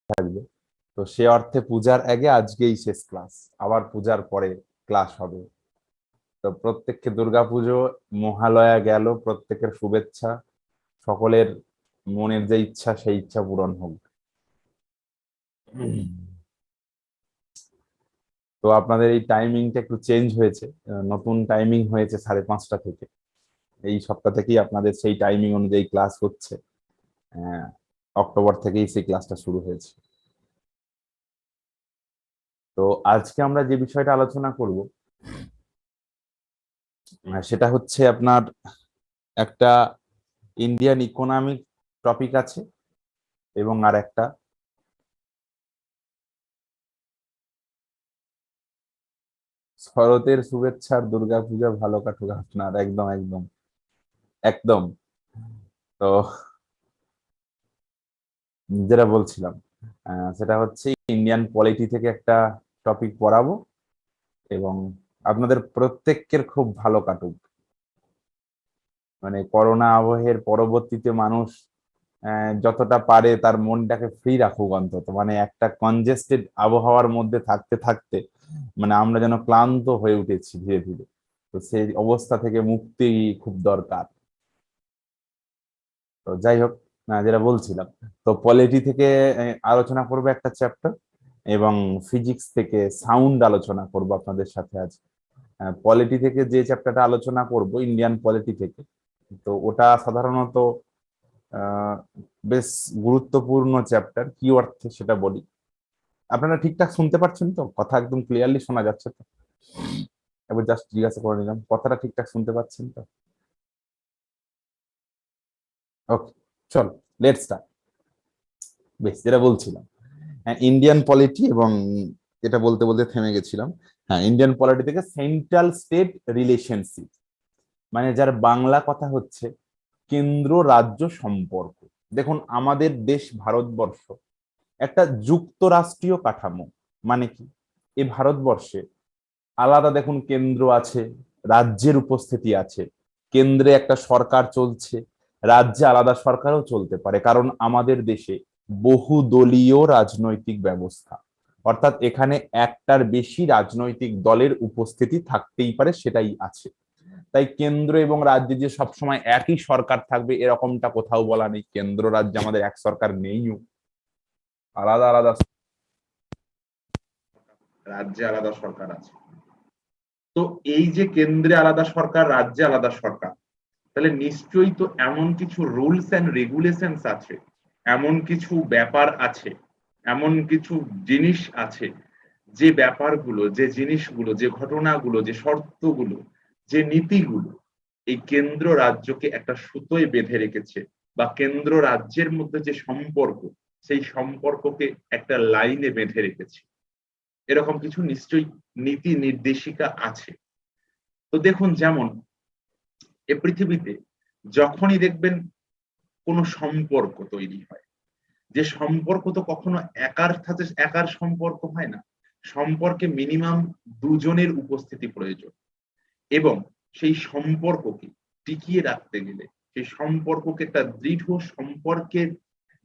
থাকবে। তো সে অর্থে পূজার আগে আজকেই শেষ ক্লাস, আবার পূজার পরে ক্লাস হবে। তো প্রত্যেককে দুর্গাপুজো মহালয়া গেল, প্রত্যেকের শুভেচ্ছা, সকলের মনের যে ইচ্ছা সেই ইচ্ছা পূরণ হোক। তো আপনাদের এই টাইমিংটা একটু চেঞ্জ হয়েছে, নতুন টাইমিং হয়েছে 5:30 থেকে। এই সপ্তাহ থেকেই আপনাদের সেই টাইমিং অনুযায়ী ক্লাস হচ্ছে। আহ, অক্টোবর থেকেই সেই ক্লাসটা শুরু হয়েছে। তো আজকে আমরা যে বিষয়টা আলোচনা করব সেটা হচ্ছে আপনার একটা ইন্ডিয়ান ইকোনমিক টপিক আছে, এবং আর একটা শরতের শুভেচ্ছার দুর্গাপূজা ভালো কাটুক আপনার। একদম একদম একদম। তো যেটা বলছিলাম, সেটা হচ্ছে ইন্ডিয়ান পলিটি থেকে একটা টপিক পড়াবো, এবং আপনাদের প্রত্যেকের খুব ভালো কাটুক। মানে করোনা আবহের পরবর্তীতে মানুষ যতটা পারে তার মনটাকে ফ্রি রাখুক অন্তত, মানে একটা কনজেস্টেড আবহাওয়ার মধ্যে থাকতে থাকতে মানে আমরা যেন ক্লান্ত হয়ে উঠেছি ধীরে ধীরে। তো সেই অবস্থা থেকে মুক্তি খুব দরকার। তো যাই হোক, যেটা বলছিলাম, তো পলিটি থেকে আলোচনা করবো একটা চ্যাপ্টার, এবং ফিজিক্স থেকে সাউন্ড আলোচনা করব আপনাদের সাথে আজ। পলিটি থেকে যে চ্যাপ্টারটা আলোচনা করব ইন্ডিয়ান পলিটি থেকে, তো ওটা সাধারণত আহ, বেশ গুরুত্বপূর্ণ চ্যাপ্টার। কি অর্থে সেটা বলি। আপনারা ঠিকঠাক শুনতে পাচ্ছেন তো? কথা একদম ক্লিয়ারলি শোনা যাচ্ছে তো? এবার জাস্ট জিজ্ঞাসা করে নিলাম, কথাটা ঠিকঠাক শুনতে পাচ্ছেন তো? ওকে, চল, লেটস স্টার্ট। বেশ, যেটা বলছিলাম, ইন্ডিয়ান পলিটি, এবং এটা বলতে বলতে থেমে গেছিলাম। হ্যাঁ, ইন্ডিয়ান পলিটি থেকে সেন্ট্রাল স্টেট রিলেশনশিপ, মানে যার বাংলা কথা হচ্ছে কেন্দ্র রাজ্য সম্পর্ক। দেখুন, আমাদের দেশ ভারতবর্ষ একটা যুক্তরাষ্ট্রীয় কাঠামো। মানে কি, এই ভারতবর্ষে আলাদা দেখুন কেন্দ্র আছে, রাজ্যের উপস্থিতি আছে। কেন্দ্রে একটা সরকার চলছে, রাজ্যে আলাদা সরকারও চলতে পারে, কারণ আমাদের দেশে বহুদলীয় রাজনৈতিক ব্যবস্থা। অর্থাৎ এখানে একটার বেশি রাজনৈতিক দলের উপস্থিতি থাকতেই পারে, সেটাই আছে। তাই কেন্দ্র এবং রাজ্যে যে সবসময় একই সরকার থাকবে এরকমটা কোথাও বলা নেই। কেন্দ্র রাজ্যে আমাদের এক সরকার নেইও, আলাদা আলাদা রাজ্যে আলাদা সরকার আছে। তো এই যে কেন্দ্রে আলাদা সরকার, রাজ্যে আলাদা সরকার, তাহলে নিশ্চয়ই তো এমন কিছু রুলস এন্ড রেগুলেশনস আছে, এমন কিছু ব্যাপার আছে, এমন কিছু জিনিস আছে, যে ব্যাপারগুলো, যে জিনিসগুলো, যে ঘটনাগুলো, যে শর্তগুলো, যে নীতিগুলো এই কেন্দ্র রাজ্যকে একটা সুতোয় বেঁধে রেখেছে, বা কেন্দ্র রাজ্যের মধ্যে যে সম্পর্ক, সেই সম্পর্ককে একটা লাইনে বেঁধে রেখেছে। এরকম কিছু নিশ্চয়ই নীতি নির্দেশিকা আছে। তো দেখুন, যেমন এ পৃথিবীতে যখনই দেখবেন কোনো সম্পর্ক তৈরি হয়, যে সম্পর্ক তো কখনো একার সাথে একার সম্পর্ক হয় না। সম্পর্কে মিনিমাম দুজনের উপস্থিতি প্রয়োজন, এবং সেই সম্পর্ককে টিকিয়ে রাখতে গেলে, সেই সম্পর্ককে একটা দৃঢ় সম্পর্কে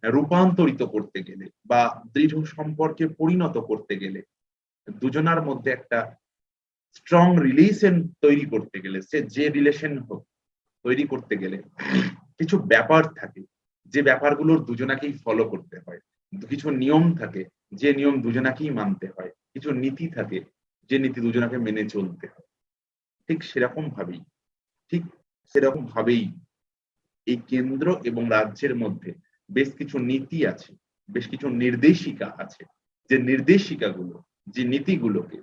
রূপান্তরিত করতে গেলে, বা দৃঢ় সম্পর্কে পরিণত করতে গেলে, দুজনার মধ্যে একটা স্ট্রং রিলেশন তৈরি করতে গেলে, সে যে রিলেশন হোক, তৈরি করতে গেলে কিছু ব্যাপার থাকে, যে ব্যাপারগুলোর দুজনাকেই ফলো করতে হয়। কিছু নিয়ম থাকে, যে নিয়ম দুজনাকেই মানতে হয়। কিছু নীতি থাকে, যে নীতি দুজনাকে মেনে চলতে হয়। ঠিক সেরকম ভাবেই ঠিক সেরকম ভাবেই এই কেন্দ্র এবং রাজ্যের মধ্যে বেশ কিছু নীতি আছে, বেশ কিছু নির্দেশিকা আছে। যে নির্দেশিকাগুলো, যে নীতিগুলোকে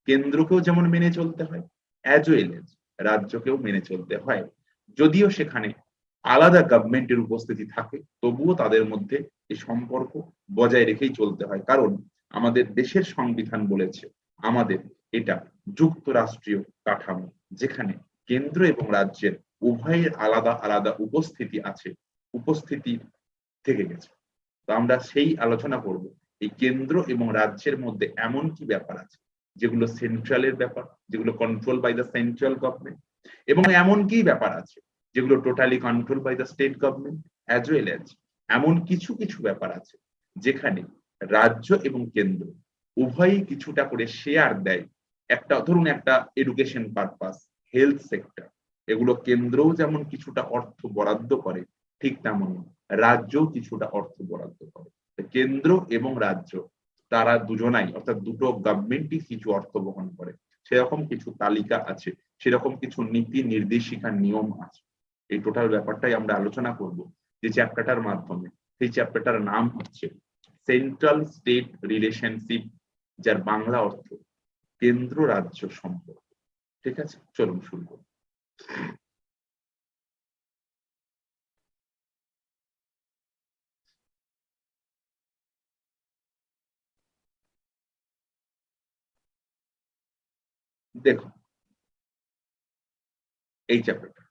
কেন্দ্রকেও যেমন মেনে চলতে হয়, অ্যাজ ওয়েল এজ রাজ্যকেও মেনে চলতে হয়। যদিও সেখানে আলাদা গভর্নমেন্টের উপস্থিতি থাকে, তবুও তাদের মধ্যে এই সম্পর্ক বজায় রেখেই চলতে হয়, কারণ আমাদের দেশের সংবিধান বলেছে আমাদের এটা যুক্তরাষ্ট্রীয় কাঠামো, যেখানে কেন্দ্র এবং রাজ্যের উভয়ের আলাদা আলাদা উপস্থিতি আছে, উপস্থিতি থেকে গেছে। তো আমরা সেই আলোচনা করব এই কেন্দ্র এবং রাজ্যের মধ্যে এমন কি ব্যাপার আছে যেগুলো সেন্ট্রালের ব্যাপার, যেগুলো control by the central government, এবং এমন কি ব্যাপার আছে যেগুলো totally control by the state government, as well as এমন কিছু কিছু ব্যাপার আছে যেখানে রাজ্য এবং কেন্দ্র উভয়ই কিছুটা করে শেয়ার দেয়। একটা ধরুন একটা এডুকেশন পারপাস, হেলথ সেক্টর, এগুলো কেন্দ্রও যেমন কিছুটা অর্থ বরাদ্দ করে, ঠিক তেমন রাজ্যও কিছুটা অর্থ বরাদ্দ করে। কেন্দ্র এবং রাজ্য তারা দুজনাই অর্থাৎ দুটো গভর্নমেন্টই কিছু অর্থ বহন করে, সেরকম কিছু তালিকা আছে, সেরকম কিছু নীতি নির্দেশিকা নিয়ম আছে। এই টোটাল ব্যাপারটাই আমরা আলোচনা করব যে চ্যাপ্টারটার মাধ্যমে। সেই চ্যাপ্টারটার নাম হচ্ছে সেন্ট্রাল স্টেট রিলেশনশিপ, যার বাংলা অর্থ কেন্দ্র রাজ্য সম্পর্ক। ঠিক আছে, চলুন শুরু করুন। দেখুন এই চ্যাপ্টারটা,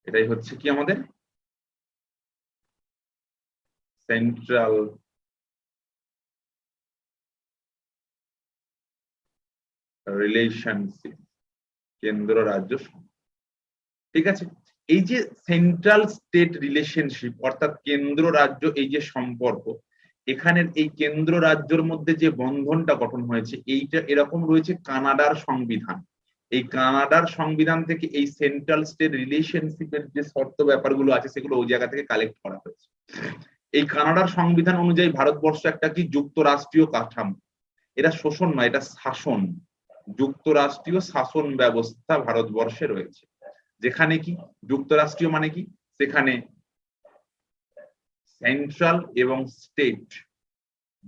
এটাই হচ্ছে কি আমাদের সেন্ট্রাল রিলেশনশিপ, কেন্দ্র রাজ্য সম্পর্ক। ঠিক আছে, এই যে সেন্ট্রাল স্টেট রিলেশনশিপ অর্থাৎ কেন্দ্র রাজ্য এই যে সম্পর্ক, এখানের এই কেন্দ্র রাজ্যের মধ্যে যে বন্ধনটা গঠন হয়েছে এইটা এরকম রয়েছে কানাডার সংবিধান। এই কানাডার সংবিধান থেকে এই সেন্ট্রাল স্টেট রিলেশনশিপের যে শর্ত ব্যাপারগুলো আছে সেগুলো ওই জায়গা থেকে কালেক্ট করা হয়েছে। এই কানাডার সংবিধান অনুযায়ী ভারতবর্ষ একটা কি যুক্তরাষ্ট্রীয় কাঠামো, এটা শোষণ নয়, এটা শাসন। যুক্তরাষ্ট্রীয় শাসন ব্যবস্থা ভারতবর্ষে রয়েছে, যেখানে কি যুক্তরাষ্ট্রীয় মানে কি, সেখানে সেন্ট্রাল এবং স্টেট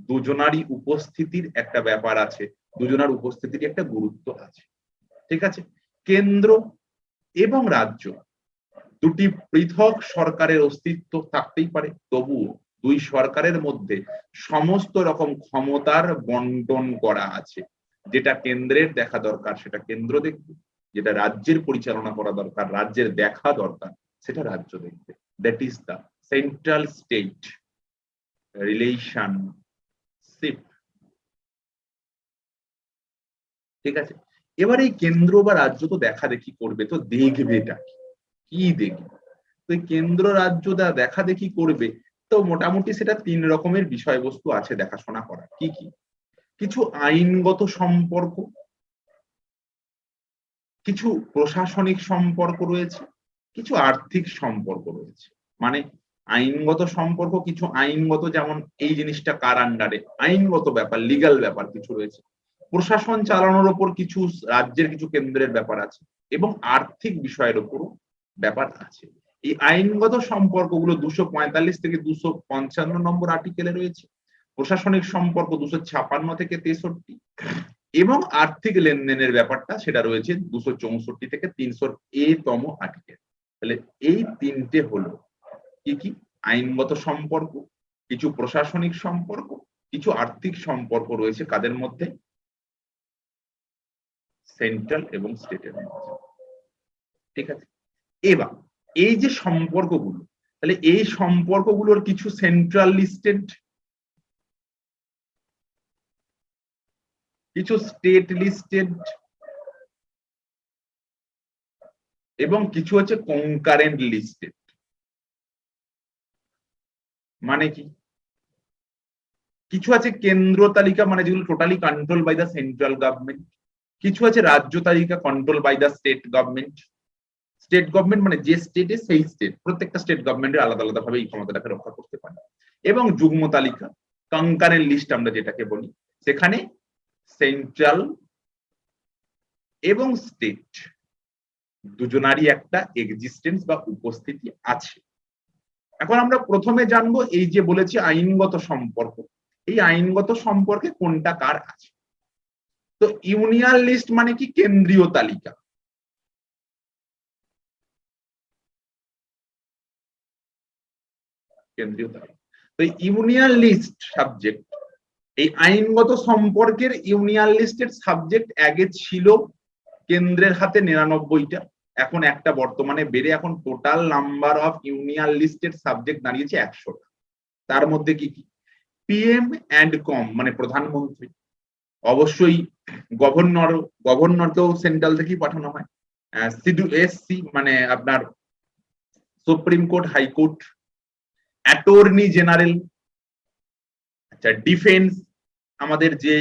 দুজনারই উপস্থিতির একটা ব্যাপার আছে, দুজনার উপস্থিতির একটা গুরুত্ব আছে। ঠিক আছে, কেন্দ্র এবং রাজ্য দুটি পৃথক সরকারের অস্তিত্ব থাকতেই পারে, তবুও দুই সরকারের মধ্যে সমস্ত রকম ক্ষমতার বন্টন করা আছে। যেটা কেন্দ্রের দেখা দরকার সেটা কেন্দ্র দেখবে, যেটা রাজ্যের পরিচালনা করা দরকার, রাজ্যের দেখা দরকার, সেটা রাজ্য দেখবে। That is the central state relationship. ঠিক আছে, এবার এই কেন্দ্র বা রাজ্য তো দেখা দেখি করবে, তো দেখবেটা কি দেখবে? তো এই কেন্দ্র রাজ্য দেখা দেখি করবে, তো মোটামুটি সেটা তিন রকমের বিষয়বস্তু আছে দেখাশোনা করার। কি কি? কিছু আইনগত সম্পর্ক, কিছু প্রশাসনিক সম্পর্ক রয়েছে, কিছু আর্থিক সম্পর্ক রয়েছে। মানে আইনগত সম্পর্ক কিছু আইনগত, যেমন এই জিনিসটা কার আন্ডারে, আইনগত ব্যাপার, লিগ্যাল ব্যাপার কিছু রয়েছে। প্রশাসন চালানোর ওপর কিছু রাজ্যের, কিছু কেন্দ্রের ব্যাপার আছে, এবং আর্থিক বিষয়ের উপরও ব্যাপার আছে। এই আইনগত সম্পর্কগুলো 245 থেকে 255 নম্বর আর্টিকেলে রয়েছে। প্রশাসনিক সম্পর্ক 256 থেকে 63, এবং আর্থিক লেনদেনের ব্যাপারটা সেটা রয়েছে 264 থেকে 300 তম আর্টিকেল। তাহলে এই তিনটে হলো কি কি? আইনগত সম্পর্ক, কিছু প্রশাসনিক সম্পর্ক, কিছু আর্থিক সম্পর্ক রয়েছে কাদের মধ্যে? সেন্ট্রাল এবং স্টেটের মধ্যে। ঠিক আছে, এবার এই যে সম্পর্কগুলো, তাহলে এই সম্পর্কগুলোর কিছু সেন্ট্রাল লিস্টেড, কিছু স্টেট লিস্টেড, এবং কিছু হচ্ছে কনকারেন্ট লিস্টেড। মানে কি? কিছু আছে কেন্দ্র তালিকা, মানে যেগুলো totally control by the central government. কিছু আছে রাজ্য তালিকা, control by the state government. State government মানে যে স্টেটে সেই স্টেট, প্রত্যেকটা স্টেট গভর্নমেন্টের আলাদা আলাদা ভাবে এই ক্ষমতাটাকে রক্ষা করতে পারে। এবং যুগ্ম তালিকা, কনকারেন্ট লিস্ট আমরা যেটাকে বলি, সেখানে সেন্ট্রাল এবং স্টেট দুজনারই একটা এক্সিস্টেন্স বা উপস্থিতি আছে। এখন আমরা প্রথমে জানবো এই যে বলেছি আইনগত সম্পর্ক, এই আইনগত সম্পর্কে কোনটা কার আছে। তো ইউনিয়ন লিস্ট মানে কি? কেন্দ্রীয় তালিকা। কেন্দ্রীয় তালিকা, তো ইউনিয়ন লিস্ট সাবজেক্ট, এই আইনগত সম্পর্কের ইউনিয়ন লিস্টের সাবজেক্ট আগে ছিল কেন্দ্রের হাতে 99টা, এখন একটা বর্তমানে বেড়ে এখন total number of union listed subject দাঁড়িয়েছে 100টা। তার মধ্যে কি কি? পিএম অ্যান্ড কম মানে প্রধানমন্ত্রী, অবশ্যই গভর্নর, গভর্নরকেও সেন্ট্রাল থেকেই পাঠানো হয়। এসসি মানে আপনার supreme court, high court, attorney general, আচ্ছা, ডিফেন্স, আমাদের যে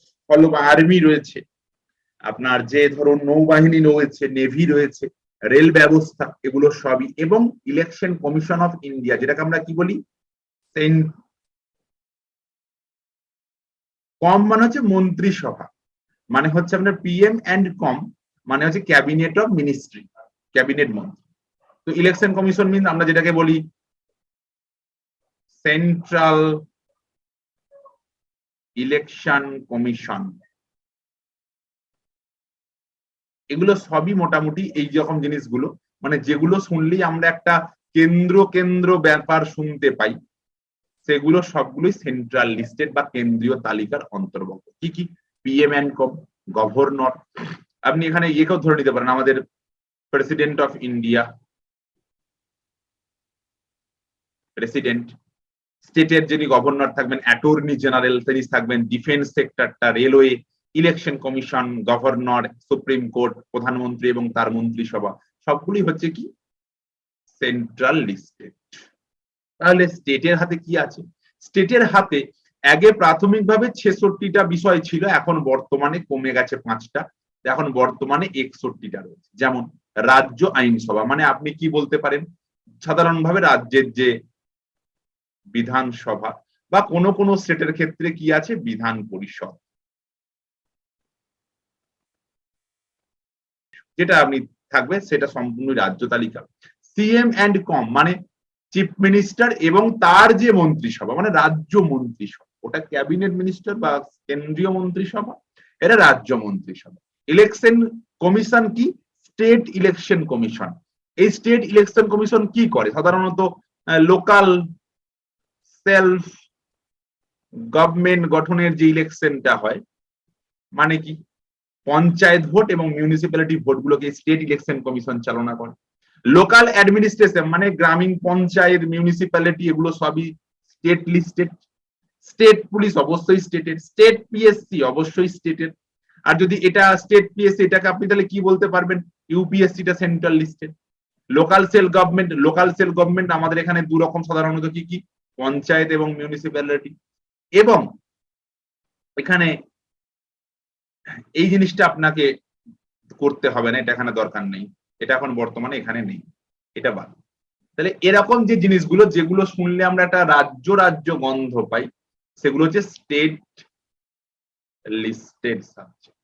স্থল বা আর্মি রয়েছে, আপনার যে ধরুন নৌবাহিনী রয়েছে, নেভি রয়েছে, রেল ব্যবস্থা, এগুলো সবই, এবং ইলেকশন কমিশন অফ ইন্ডিয়া, যেটাকে আমরা কি বলি, কম মানে হচ্ছে মন্ত্রিসভা, মানে হচ্ছে আপনার পিএম অ্যান্ড কম মানে হচ্ছে ক্যাবিনেট অফ মিনিস্ট্রি, ক্যাবিনেট মন্ত্রী। তো ইলেকশন কমিশন মিন আমরা যেটাকে বলি সেন্ট্রাল ইলেকশন কমিশন। এগুলো সবই মোটামুটি এই রকম জিনিসগুলো, মানে যেগুলো শুনলেই আমরা একটা কেন্দ্র কেন্দ্র ব্যাপার শুনতে পাই, সেগুলো সবগুলোই সেন্ট্রাল লিস্টেড বা কেন্দ্রীয় তালিকার অন্তর্ভুক্ত। কি কি? পিএম অ্যান্ড কম, গভর্নর, আপনি এখানে ইয়েকেও ধরে নিতে পারেন, আমাদের প্রেসিডেন্ট অফ ইন্ডিয়া, প্রেসিডেন্ট, স্টেটের যিনি গভর্নর থাকবেন, অ্যাটর্নি জেনারেল তিনি থাকবেন, ডিফেন্স সেক্টরটা, railway, election commission, governor, supreme court, প্রধানমন্ত্রী এবং তার মন্ত্রিসভা, সবগুলি হচ্ছে কি সেন্ট্রাল লিস্টেড। তাহলে স্টেটের হাতে কি আছে? স্টেটের হাতে আগে প্রাথমিকভাবে 66টা বিষয় ছিল, এখন বর্তমানে কমে গেছে 5টা, এখন বর্তমানে 61টা রয়েছে। যেমন রাজ্য আইনসভা, মানে আপনি কি বলতে পারেন, সাধারণভাবে রাজ্যের যে বিধানসভা, বা কোনো কোনো স্টেটের ক্ষেত্রে কি আছে, বিধান পরিষদ, যেটা আপনি থাকবে সেটা সম্পূর্ণ রাজ্য তালিকা। সিএম অ্যান্ড কম মানে চিফ মিনিস্টার এবং তার যে মন্ত্রিসভা, মানে রাজ্য মন্ত্রিসভা, ওটা ক্যাবিনেট মিনিস্টার বা কেন্দ্রীয় মন্ত্রিসভা, এটা রাজ্য মন্ত্রিসভা। ইলেকশন কমিশন কি? State election commission. এই স্টেট ইলেকশন কমিশন কি করে? সাধারণত লোকাল সেলফ গভর্নমেন্ট গঠনের যে ইলেকশনটা হয়, মানে কি পঞ্চায়েত ভোট এবং মিউনিসিপ্যালিটি ভোটগুলোকে স্টেট ইলেকশন কমিশন চালনা করে। লোকাল অ্যাডমিনিস্ট্রেশন মানে গ্রামীণ পঞ্চায়েত, মিউনিসিপ্যালিটি, এগুলো সবই স্টেট লিস্টেড। স্টেট পুলিশ অবশ্যই স্টেটের, স্টেট পিএসসি অবশ্যই স্টেটের। আর যদি এটা স্টেট পিএসসি, এটাকে আপনি তাহলে কি বলতে পারবেন, ইউপিএসসিটা central listed. Local self government, local self government আমাদের এখানে দু রকম সাধারণত, কি কি, পঞ্চায়েত এবং মিউনিসিপ্যালিটি। এবং এখানে এই জিনিসটা আপনাকে করতে হবে না, এটা এখানে দরকার নেই, এটা এখন বর্তমানে এখানে নেই, এটা বাদ। তাহলে এরকম যে জিনিসগুলো, যেগুলো শুনলে আমরা একটা রাজ্য রাজ্য গন্ধ পাই, সেগুলো হচ্ছে স্টেট লিস্টেড সাবজেক্ট।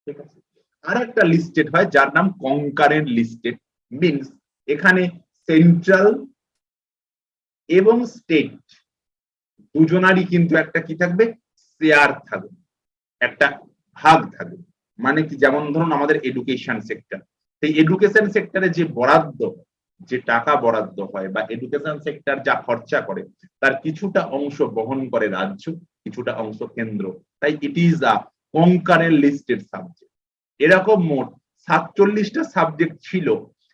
ঠিক আছে, আর একটা লিস্টেড হয় যার নাম কনকারেন্ট লিস্টেড, মিনস এখানে সেন্ট্রাল এবং স্টেট দুজনারই কিন্তু একটা কি থাকবে, শেয়ার থাকবে, একটা ভাগ থাকবে। মানে কি, যেমন ধরুন আমাদের এডুকেশন সেক্টর, সেই এডুকেশন সেক্টরে যে বরাদ্দ, যে টাকা বরাদ্দ হয়, বা এডুকেশন সেক্টর যা খরচা করে, তার কিছুটা অংশ বহন করে রাজ্য, কিছুটা অংশ কেন্দ্র। তাই it is a concurrent listed subject. এরকম মোট 47টা সাবজেক্ট ছিল,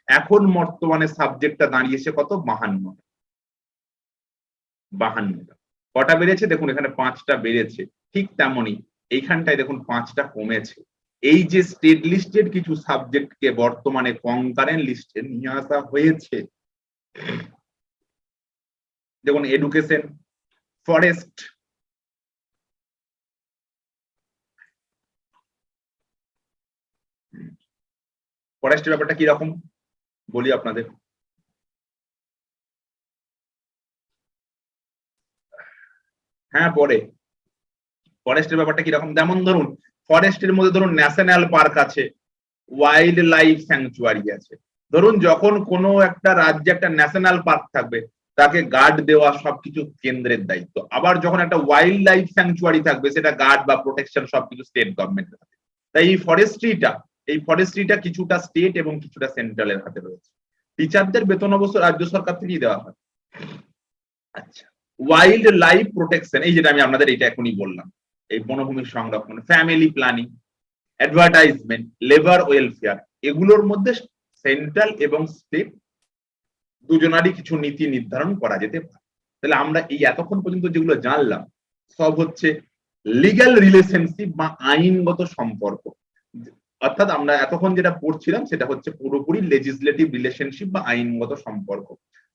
এখন বর্তমানে সাবজেক্টটা দাঁড়িয়েছে কত, 52টা। কটা বেড়েছে দেখুন, এখানে 5টা বেড়েছে, ঠিক তেমনি এইখানটায় দেখুন 5টা কমেছে। এই যে স্টেট লিস্টেড কিছু সাবজেক্টকে বর্তমানে কনকারেন্ট লিস্টে নিয়ে আসা হয়েছে, দেখুন এডুকেশন, ফরেস্ট, ফরেস্টের ব্যাপারটা কি রকম বলি আপনাদের। হ্যাঁ, পরে ফরেস্টের ব্যাপারটা কিরকম, যেমন ধরুন ফরেস্টের মধ্যে ধরুন ন্যাশনাল পার্ক আছে, ওয়াইল্ড লাইফ স্যাংচুয়ারি আছে। ধরুন যখন কোনো একটা রাজ্যে একটা ন্যাশনাল পার্ক থাকবে, তাকে গার্ড দেওয়া সবকিছু কেন্দ্রের দায়িত্ব। আবার যখন একটা ওয়াইল্ড লাইফ স্যাংচুয়ারি থাকবে, সেটা গার্ড বা প্রোটেকশন সবকিছু স্টেট গভর্নমেন্টের হাতে। তাই এই ফরেস্ট্রিটা কিছুটা স্টেট এবং কিছুটা সেন্ট্রালের হাতে রয়েছে। টিচারদের বেতন অবশ্য রাজ্য সরকার থেকেই দেওয়া হয়। আচ্ছা, ওয়াইল্ড লাইফ প্রোটেকশন, এই যেটা আমি আপনাদের এটা এখনই বললাম, এই বনভূমির সংরক্ষণ, family planning, advertisement, labour welfare, এগুলোর মধ্যে সেন্ট্রাল এবং স্টেট দুজনারই কিছু নীতি নির্ধারণ করা যেতে পারে। তাহলে আমরা এই এতক্ষণ পর্যন্ত যেগুলো জানলাম, সব হচ্ছে লিগ্যাল রিলেশনশিপ বা আইনগত সম্পর্ক। অর্থাৎ আমরা এতক্ষণ যেটা পড়ছিলাম সেটা হচ্ছে পুরোপুরি লেজিসলেটিভ রিলেশনশিপ বা আইনগত সম্পর্ক।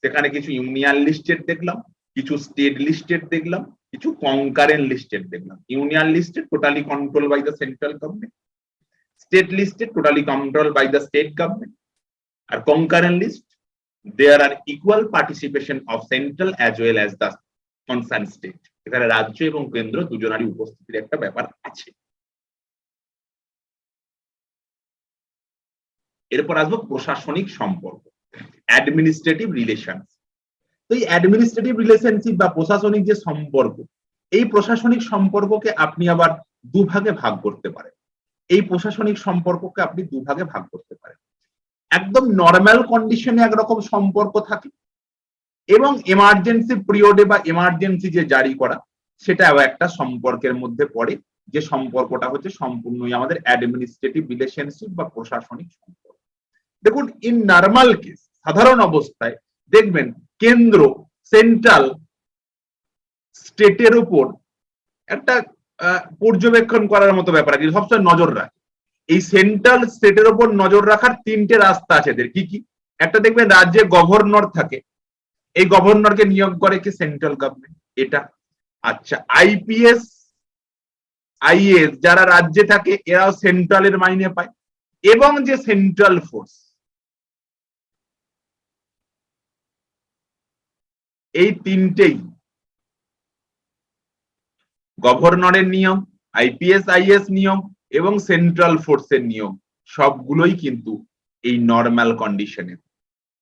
সেখানে কিছু ইউনিয়ন লিস্টেড দেখলাম, কিছু স্টেট লিস্টেড দেখলাম, কিছু কনকারেন্ট লিস্টেড দেখলাম। Union listed totally control by the central government, state listed totally control by the state government, আর concurrent list there are equal participation of central as well as the concerned state। এখানে রাজ্য এবং কেন্দ্র দুজনারই উপস্থিতির একটা ব্যাপার আছে। এরপর আসবো প্রশাসনিক সম্পর্ক, অ্যাডমিনিস্ট্রেটিভ রিলেশনস। তো এই অ্যাডমিনিস্ট্রেটিভ রিলেশনশিপ বা প্রশাসনিক যে সম্পর্ক, এই প্রশাসনিক সম্পর্ককে আপনি আবার দুভাগে ভাগ করতে পারেন। এই প্রশাসনিক সম্পর্ককে আপনি দুভাগে ভাগ করতে পারেন। একদম নর্মাল কন্ডিশনে একরকম সম্পর্ক থাকে, এবং এমার্জেন্সি পিরিয়ডে বা এমার্জেন্সি যে জারি করা, সেটা একটা সম্পর্কের মধ্যে পড়ে, যে সম্পর্কটা হচ্ছে সম্পূর্ণই আমাদের অ্যাডমিনিস্ট্রেটিভ রিলেশনশিপ বা প্রশাসনিক সম্পর্ক। দেখুন, ইন নর্মাল কেস, সাধারণ অবস্থায় দেখবেন কেন্দ্র সেন্ট্রাল স্টেটের উপর একটা পর্যবেক্ষণ করার মতো ব্যাপার আছে, সবসময় নজর রাখে। এই সেন্ট্রাল স্টেটের উপর নজর রাখার তিনটে রাস্তা আছে এদের। কি কি? একটা দেখবেন রাজ্যে গভর্নর থাকে, এই গভর্নরকে নিয়োগ করে কি সেন্ট্রাল গভর্নমেন্ট, এটা। আচ্ছা, আইপিএস আইএস যারা রাজ্যে থাকে এরাও সেন্ট্রালের মাইনে পায়, এবং যে সেন্ট্রাল ফোর্স, এই তিনটেই গভর্নরের নিয়ম, আইপিএস আইএস নিয়ম এবং সেন্ট্রাল ফোর্সের নিয়ম, সবগুলোই কিন্তু এই নর্মাল কন্ডিশনে।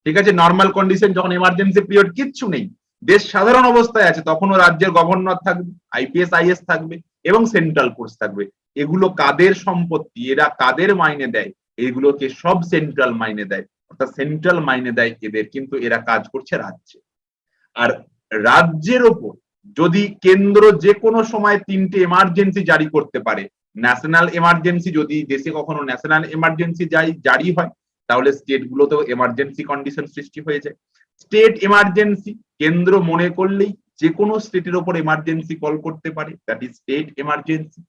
ঠিক আছে, নর্মাল কন্ডিশন যখন এমার্জেন্সি পিরিয়ড কিচ্ছু নেই, দেশ সাধারণ অবস্থায় আছে, তখনও রাজ্যের গভর্নর থাকবে, আইপিএস আইএস থাকবে এবং সেন্ট্রাল ফোর্স থাকবে। এগুলো কাদের সম্পত্তি, এরা কাদের মাইনে দেয়? এগুলোকে সব সেন্ট্রাল মাইনে দেয়, অর্থাৎ সেন্ট্রাল মাইনে দেয় এদের, কিন্তু এরা কাজ করছে রাজ্যে। আর রাজ্যের ওপর যদি কেন্দ্র যে কোনো সময় তিনটে এমার্জেন্সি জারি করতে পারে, ন্যাশনাল এমার্জেন্সি, যদি দেশে কখনো ন্যাশনাল এমার্জেন্সি জারি হয়, তাহলে স্টেট গুলোতেও এমার্জেন্সি কন্ডিশন সৃষ্টি হয়ে যায়। স্টেট এমার্জেন্সি কেন্দ্র মনে করলেই যে কোনো স্টেটের ওপর এমার্জেন্সি কল করতে পারে, দ্যাট ইজ স্টেট এমার্জেন্সি।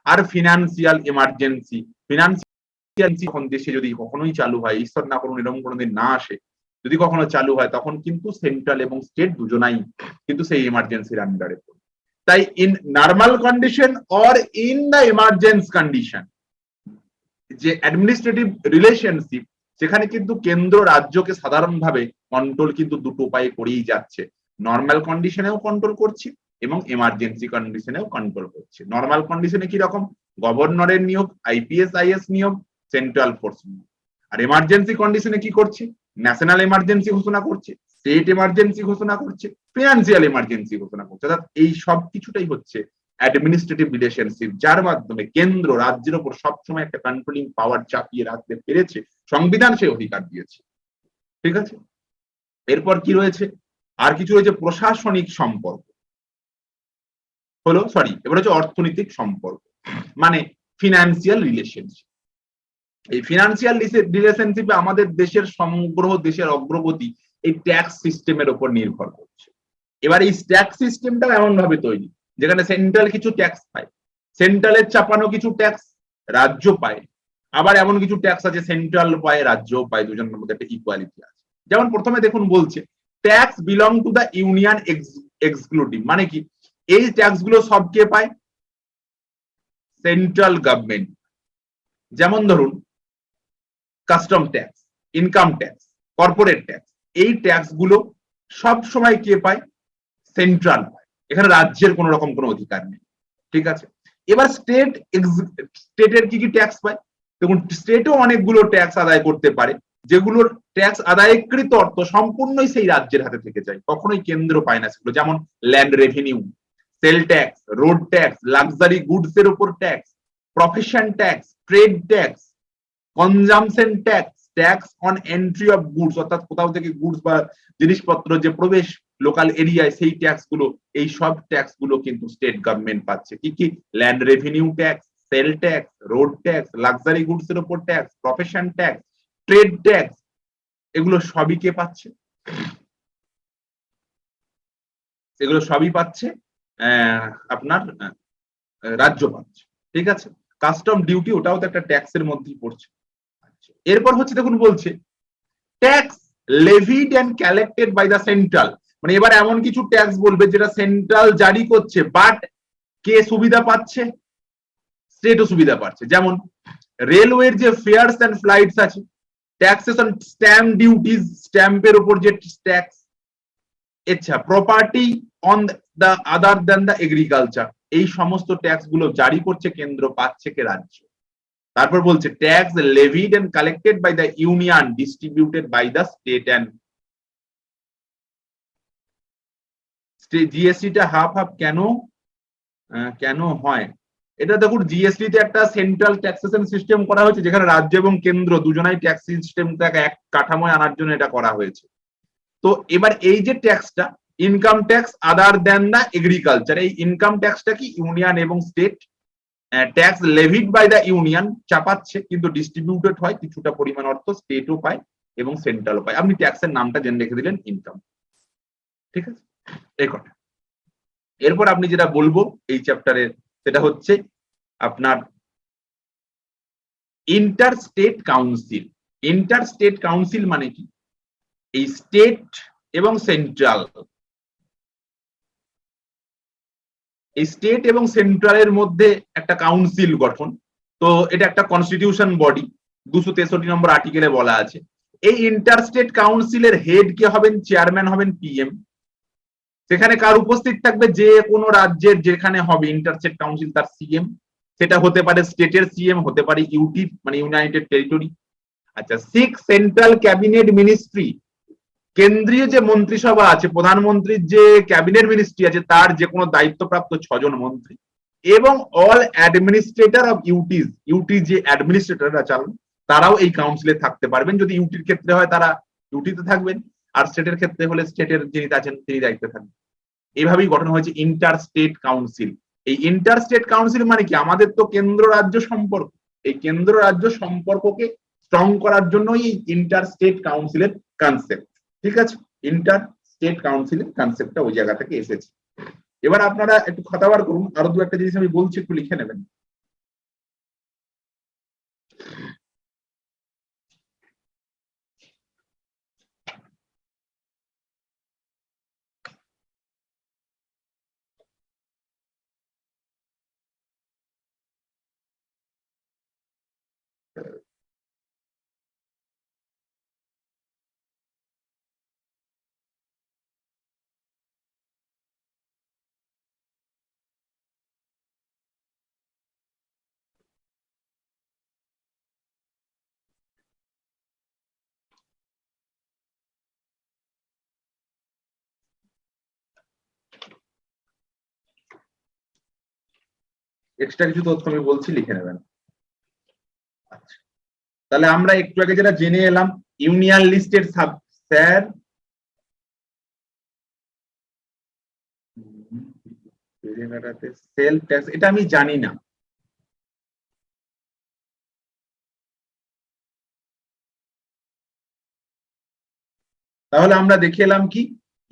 আর ফিনান্সিয়াল এমার্জেন্সি, ফিনান্সিয়াল যখন দেশে যদি কখনোই চালু হয়, ঈশ্বর না করুন এরকম কোনোদিন না আসে, যদি কখনো চালু হয়, তখন কিন্তু সেন্ট্রাল এবং স্টেট দুজনাই কিন্তু সেই এমার্জেন্সির আন্ডারে পড়ে। তাই in normal condition or in the emergency condition, যে অ্যাডমিনিস্ট্রেটিভ রিলেশনশিপ, সেখানে কিন্তু কেন্দ্র রাজ্যকে সাধারণভাবে কন্ট্রোল কিন্তু দুটো উপায়ে করেই যাচ্ছে। নর্মাল কন্ডিশনেও কন্ট্রোল করছে এবং এমার্জেন্সি কন্ডিশনেও কন্ট্রোল করছে। নর্মাল কন্ডিশনে কি রকম? গভর্নরের নিয়োগ, আইপিএস আইএস নিয়োগ, সেন্ট্রাল ফোর্স নিয়োগ। আর এমার্জেন্সি কন্ডিশনে কি করছে? ন্যাশনাল এমার্জেন্সি ঘোষণা করছে, স্টেট এমার্জেন্সি ঘোষণা করছে, ফিনান্সিয়াল এমার্জেন্সি ঘোষণা করছে। অর্থাৎ এই সব কিছুটাই হচ্ছে অ্যাডমিনিস্ট্রেটিভ রিলেশনশিপ, যার মাধ্যমে কেন্দ্র রাজ্যের উপর সবসময় একটা কন্ট্রোলিং পাওয়ার চাপিয়ে রাখতে পেরেছে, সংবিধান সেই অধিকার দিয়েছে। ঠিক আছে, এরপর কি রয়েছে? আর কিছু রয়েছে প্রশাসনিক সম্পর্ক, হলো সরি, এবার হচ্ছে অর্থনৈতিক সম্পর্ক, মানে ফিনান্সিয়াল রিলেশনশিপ। এই ফিনান্সিয়াল রিলেশনশিপে আমাদের দেশের সমগ্র দেশের অগ্রগতি এই ট্যাক্স সিস্টেমের উপর নির্ভর করছে। এবার এই ট্যাক্স সিস্টেমটা এমন ভাবে তৈরি, যেখানে সেন্ট্রাল কিছু ট্যাক্স পায়, সেন্ট্রালের চাপানো কিছু ট্যাক্স রাজ্য পায়, আবার এমন কিছু ট্যাক্স আছে সেন্ট্রাল পায় রাজ্য পায়, দুজনের মধ্যে একটা ইকুয়ালিটি আছে। যেমন প্রথমে দেখুন বলছে tax belong to the union exclusive, মানে কি এই ট্যাক্স গুলো সব কে পায়? Central government. যেমন ধরুন custom tax, income tax, corporate tax, এই ট্যাক্স গুলো সব সময় কে পায়? সেন্ট্রাল পায়, এখানে রাজ্যের কোন রকম কোনো অধিকার নেই। ঠিক আছে, এবার স্টেটের কি কি ট্যাক্স পায়? দেখুন স্টেটও অনেকগুলো ট্যাক্স আদায় করতে পারে, যেগুলোর ট্যাক্স আদায়কৃত অর্থ সম্পূর্ণই সেই রাজ্যের হাতে থেকে যায়, কখনোই কেন্দ্র পায় না সেগুলো। যেমন land revenue, sell tax, road tax, luxury goods এর উপর tax, profession tax, trade tax, consumption tax, tax on entry of goods, অর্থাৎ কোথাও থেকে গুডস বা জিনিসপত্র যে প্রবেশ লোকাল এরিয়ায়, সেই ট্যাক্স গুলো, এই সব ট্যাক্স গুলো কিন্তু স্টেট গভর্নমেন্ট পাচ্ছে। কি কি? Land revenue tax, sell tax, road tax, luxury goods এর উপর tax, profession tax, trade tax, এগুলো সবই কে পাচ্ছে? এগুলো সবই পাচ্ছে আপনার রাজ্য পাচ্ছে। ঠিক আছে, কাস্টম ডিউটি ওটাও তো একটা ট্যাক্সের মধ্যেই পড়ছে। এরপর হচ্ছে দেখুন বলছে tax levied and collected by the central, মানে এবার এমন কিছু ট্যাক্স বলবে যেটা সেন্ট্রাল জারি করছে, বাট কে সুবিধা পাচ্ছে? স্টেটও সুবিধা পাচ্ছে। যেমন রেলওয়ের যে ফেয়ার্স এন্ড ফ্লাইটস আছে, ট্যাক্সেশন, স্ট্যাম্প ডিউটিজ, স্ট্যাম্পের উপর যে ট্যাক্স, আচ্ছা property on the other than the agriculture, এই সমস্ত ট্যাক্স গুলো জারি করছে কেন্দ্র, পাচ্ছে কে? রাজ্য। তারপর বলছে tax levied and collected by the union distributed by the state and জিএসটিটা হাফ হাফ কেন কেন হয়? এটা দেখুন, জিএসটি তে একটা সেন্ট্রাল ট্যাক্সেশন সিস্টেম করা হয়েছে যেখানে রাজ্য এবং কেন্দ্র দুজনাই ট্যাক্স সিস্টেমটাকে এক কাঠামোয় আনার জন্য এটা করা হয়েছে। তো এবার এই যে ট্যাক্সটা, income tax other than the agriculture, এই ইনকাম ট্যাক্সটা কি ইউনিয়ন এবং state, tax levied by the union চাপাচ্ছে, কিন্তু ডিস্ট্রিবিউটেড হয় কিছুটা পরিমাণ অর্থ স্টেটও পায় এবং সেন্ট্রালও পায়। আপনি ট্যাক্সের নামটা জেনে রেখে দিলেন ইনকাম। ঠিক আছে, এই কথা। এরপর আপনি যেটা বলবো এই চ্যাপ্টারের, সেটা হচ্ছে আপনার inter state council. Inter state council মানে কি? এই স্টেট এবং সেন্ট্রাল, এই স্টেট এবং সেন্ট্রালের মধ্যে একটা কাউন্সিল গঠন। তো এটা একটা কনস্টিটিউশন বডি, 263 নম্বর আর্টিকেলে বলা আছে। এই ইন্টার স্টেট কাউন্সিলের হেড কে হবেন? চেয়ারম্যান হবেন পিএম। সেখানে কার উপস্থিত থাকবে? যে কোনো রাজ্যের যেখানে হবে ইন্টার স্টেট কাউন্সিল তার সিএম, সেটা হতে পারে স্টেটের সিএম, হতে পারে ইউটি মানে ইউনাইটেড টেরিটরি। আচ্ছা, 6 সেন্ট্রাল ক্যাবিনেট মিনিস্ট্রি, কেন্দ্রীয় যে মন্ত্রিসভা আছে, প্রধানমন্ত্রীর যে ক্যাবিনেট মিনিস্ট্রি আছে তার যে কোনো দায়িত্বপ্রাপ্ত 6 জন মন্ত্রী, এবং অল অ্যাডমিনিস্ট্রেটর অফ ইউটিজ, ইউটি যে অ্যাডমিনিস্ট্রেটররা চালান তারাও এই কাউন্সিলে থাকতে পারবেন। যদি ইউটির ক্ষেত্রে হয় তারা ইউটিতে থাকবেন, আর স্টেটের ক্ষেত্রে হলে স্টেটের যিনি আছেন তিনি দায়িত্বে থাকবেন। এইভাবেই গঠন হয়েছে ইন্টার স্টেট কাউন্সিল। এই ইন্টার স্টেট কাউন্সিল মানে কি? আমাদের তো কেন্দ্র রাজ্য সম্পর্ক, এই কেন্দ্র রাজ্য সম্পর্ককে স্ট্রং করার জন্যই এই ইন্টার স্টেট কাউন্সিলের কনসেপ্ট। ঠিক আছে, ইন্টার স্টেট কাউন্সিলের কনসেপ্টটা ওই জায়গা থেকে এসেছে। এবার আপনারা একটু খাতা বার করুন, আরো দু একটা জিনিস আমি বলছি, একটু লিখে নেবেন। এক্সট্রা কিছু তথ্য আমি বলছি, লিখে নেবেন। আচ্ছা, তাহলে আমরা একটু আগে যেটা জেনে এলাম, union listed sir self tax, এটা আমি জানি না। তাহলে আমরা দেখে এলাম কি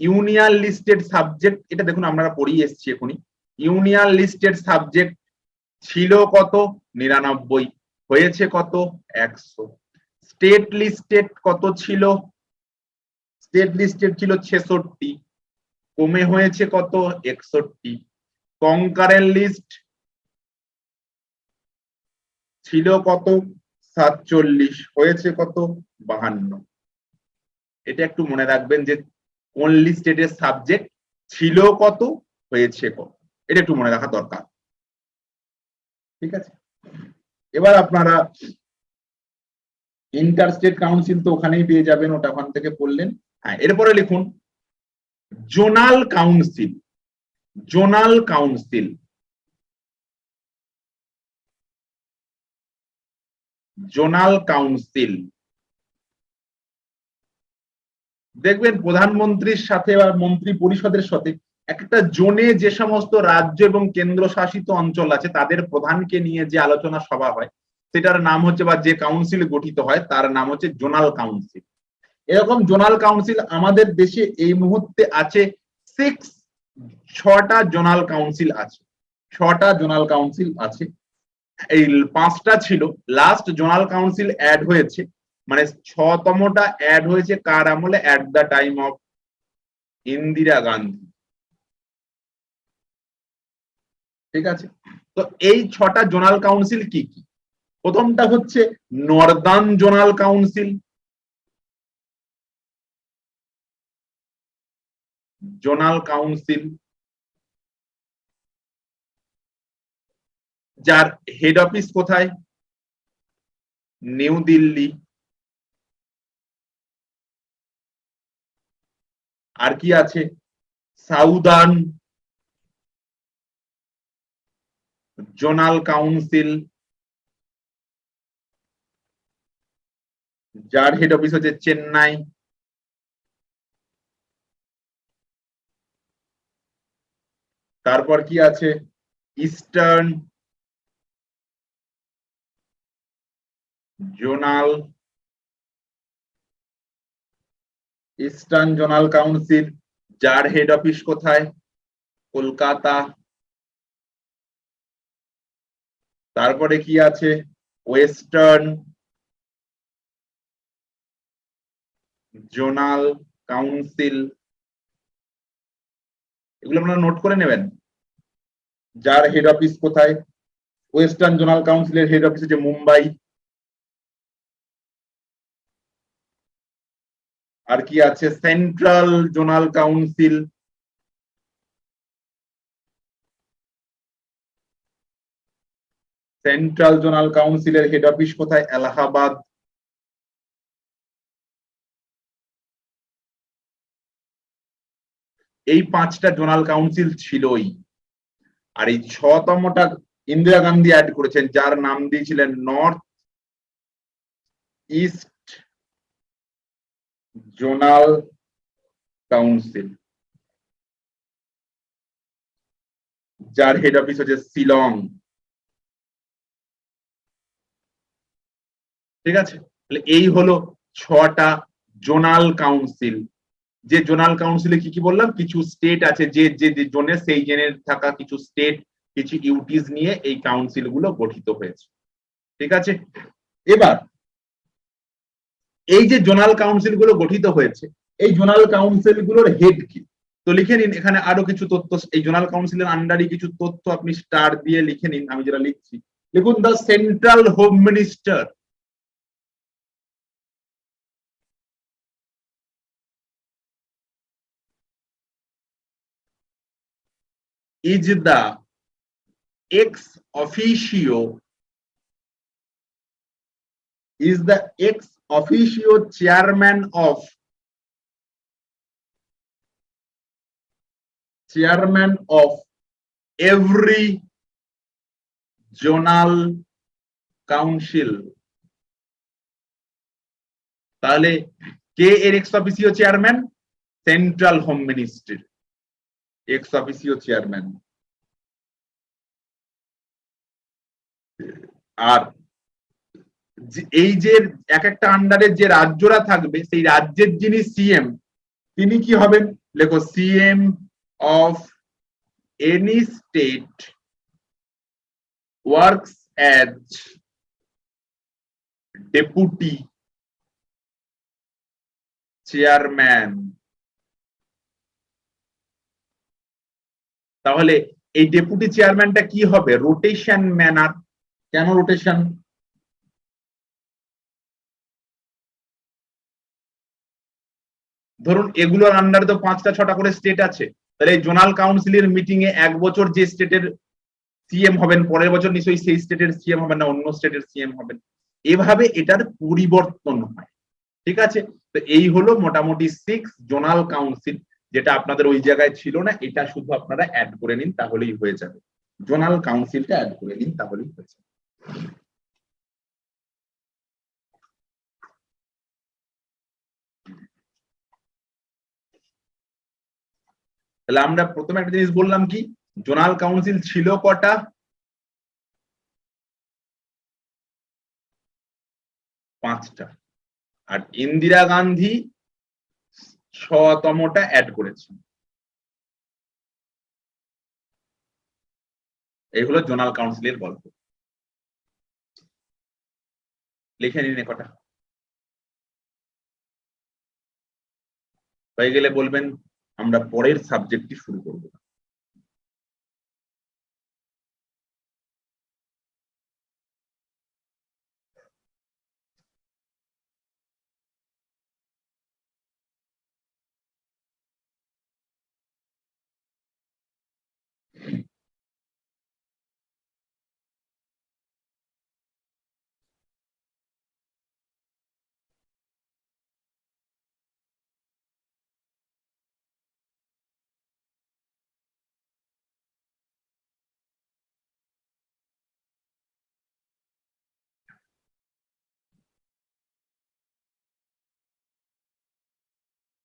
ইউনিয়ন লিস্টেড সাবজেক্ট, এটা দেখুন আমরা পড়িয়ে এসেছি এখনই। ইউনিয়ন লিস্টেড সাবজেক্ট ছিল কত? 99, হয়েছে কত? 100। স্টেট লিস্টেড কত ছিল? স্টেট লিস্টেড ছিল 66, কমে হয়েছে কত? 61। কনকারেন্ট লিস্ট ছিল কত? 47, হয়েছে কত? 52। এটা একটু মনে রাখবেন যে কোন লিস্টেডের সাবজেক্ট ছিল কত, হয়েছে কত, এটা একটু মনে রাখা দরকার। ঠিক আছে, এবার আপনারা ইন্টার স্টেট কাউন্সিল তো ওখানেই পেয়ে যাবেন, ওটা ওখান থেকে পড়লেন। হ্যাঁ, এরপরে লিখুন zonal council. Zonal council, zonal council দেখবেন প্রধানমন্ত্রীর সাথে বা মন্ত্রী পরিষদের সাথে একটা জোনে যে সমস্ত রাজ্য এবং কেন্দ্র শাসিত অঞ্চল আছে তাদের প্রধানকে নিয়ে যে আলোচনা সভা হয় সেটার নাম হচ্ছে, বা যে কাউন্সিল গঠিত হয় তার নাম হচ্ছে জোনাল কাউন্সিল। এরকম জোনাল কাউন্সিল আমাদের দেশে এই মুহূর্তে আছে 6টা জোনাল কাউন্সিল আছে। 6টা জোনাল কাউন্সিল আছে। এই 5টা ছিল, লাস্ট জোনাল কাউন্সিল অ্যাড হয়েছে, মানে 6তমটা অ্যাড হয়েছে কার আমলে? At the time of Indira Gandhi. ঠিক আছে, তো এই 6টা জোনাল কাউন্সিল কি কি? প্রথমটা হচ্ছে Northern zonal council, zonal council যার হেড অফিস কোথায়? নিউ দিল্লি। আর কি আছে? সাউদার্ন জোনাল কাউন্সিল যার হেড অফিস হচ্ছে চেন্নাই। তারপর কি আছে? Eastern zonal, eastern zonal council যার হেড অফিস কোথায়? কলকাতা। তারপরে কি আছে? ওয়েস্টার্ন জোনাল কাউন্সিল, এগুলো আপনারা নোট করে নেবেন, যার হেড অফিস কোথায়? ওয়েস্টার্ন জোনাল কাউন্সিলের হেড অফিস হচ্ছে মুম্বাই। আর কি আছে? Central zonal council, central zonal কাউন্সিলের হেড অফিস কোথায়? এলাহাবাদ। এই 5টা জোনাল কাউন্সিল ছিলই। আর এই 6তমটা ইন্দিরা গান্ধী অ্যাড করেছেন, যার নাম দিয়েছিলেন নর্থ ইস্ট জোনাল কাউন্সিল, যার হেড অফিস হচ্ছে শিলং। ঠিক আছে, এই হলো 6টা জোনাল কাউন্সিল। যে জোনাল কাউন্সিলে কি কি বললাম? কিছু স্টেট আছে, যে যে জোনে সেই জেনের থাকা কিছু স্টেট কিছু ইউটিস নিয়ে এই কাউন্সিল গুলো গঠিত হয়েছে। ঠিক আছে, এবার এই যে জোনাল কাউন্সিল গুলো গঠিত হয়েছে, এই জোনাল কাউন্সিল গুলোর হেড কি? তো লিখে নিন এখানে আরো কিছু তথ্য, এই জোনাল কাউন্সিলের আন্ডারে কিছু তথ্য আপনি স্টার দিয়ে লিখে নিন। আমি যেটা লিখছি, লিখুন the central home minister, is the ex officio chairman of every zonal council। তাহলে কে এর ex officio chairman? Central home ministry ex officio chairman. আর এই যে এক একটা আন্ডারে যে রাজ্যরা থাকবে, সেই রাজ্যের যিনি সিএম, তিনি কি হবেন? লেখো CM of any state works as deputy chairman. তাহলে এই ডেপুটি চেয়ারম্যানটা কি হবে? Rotation manner. কেন রোটেশন? ধরুন এগুলোর আন্ডারে তো 5টা 6টা করে স্টেট আছে, তাহলে এই জোনাল কাউন্সিলের মিটিং এ এক বছর যে স্টেটের সিএম হবেন, পরের বছর নিশ্চয়ই সেই স্টেটের সিএম হবেন না, অন্য স্টেটের সিএম হবেন। এভাবে এটার পরিবর্তন হয়। ঠিক আছে, তো এই হলো মোটামুটি 6 জোনাল কাউন্সিল, যেটা আপনাদের ওই জায়গায় ছিল না, এটা শুধু আপনারা অ্যাড করে নিন তাহলেই হয়ে যাবে। জোনাল কাউন্সিলটা অ্যাড করে নিন তাহলেই হয়ে যাবে। তাহলে আমরা প্রথমে একটা জিনিস বললাম কি, জোনাল কাউন্সিল ছিল কটা? 5টা। আর ইন্দিরা গান্ধী 6তমটা অ্যাড করেছেন। এই হলো জোনাল কাউন্সিলের গল্প। লিখে নিন কটা, হয়ে গেলে বলবেন আমরা পরের সাবজেক্টটি শুরু করব।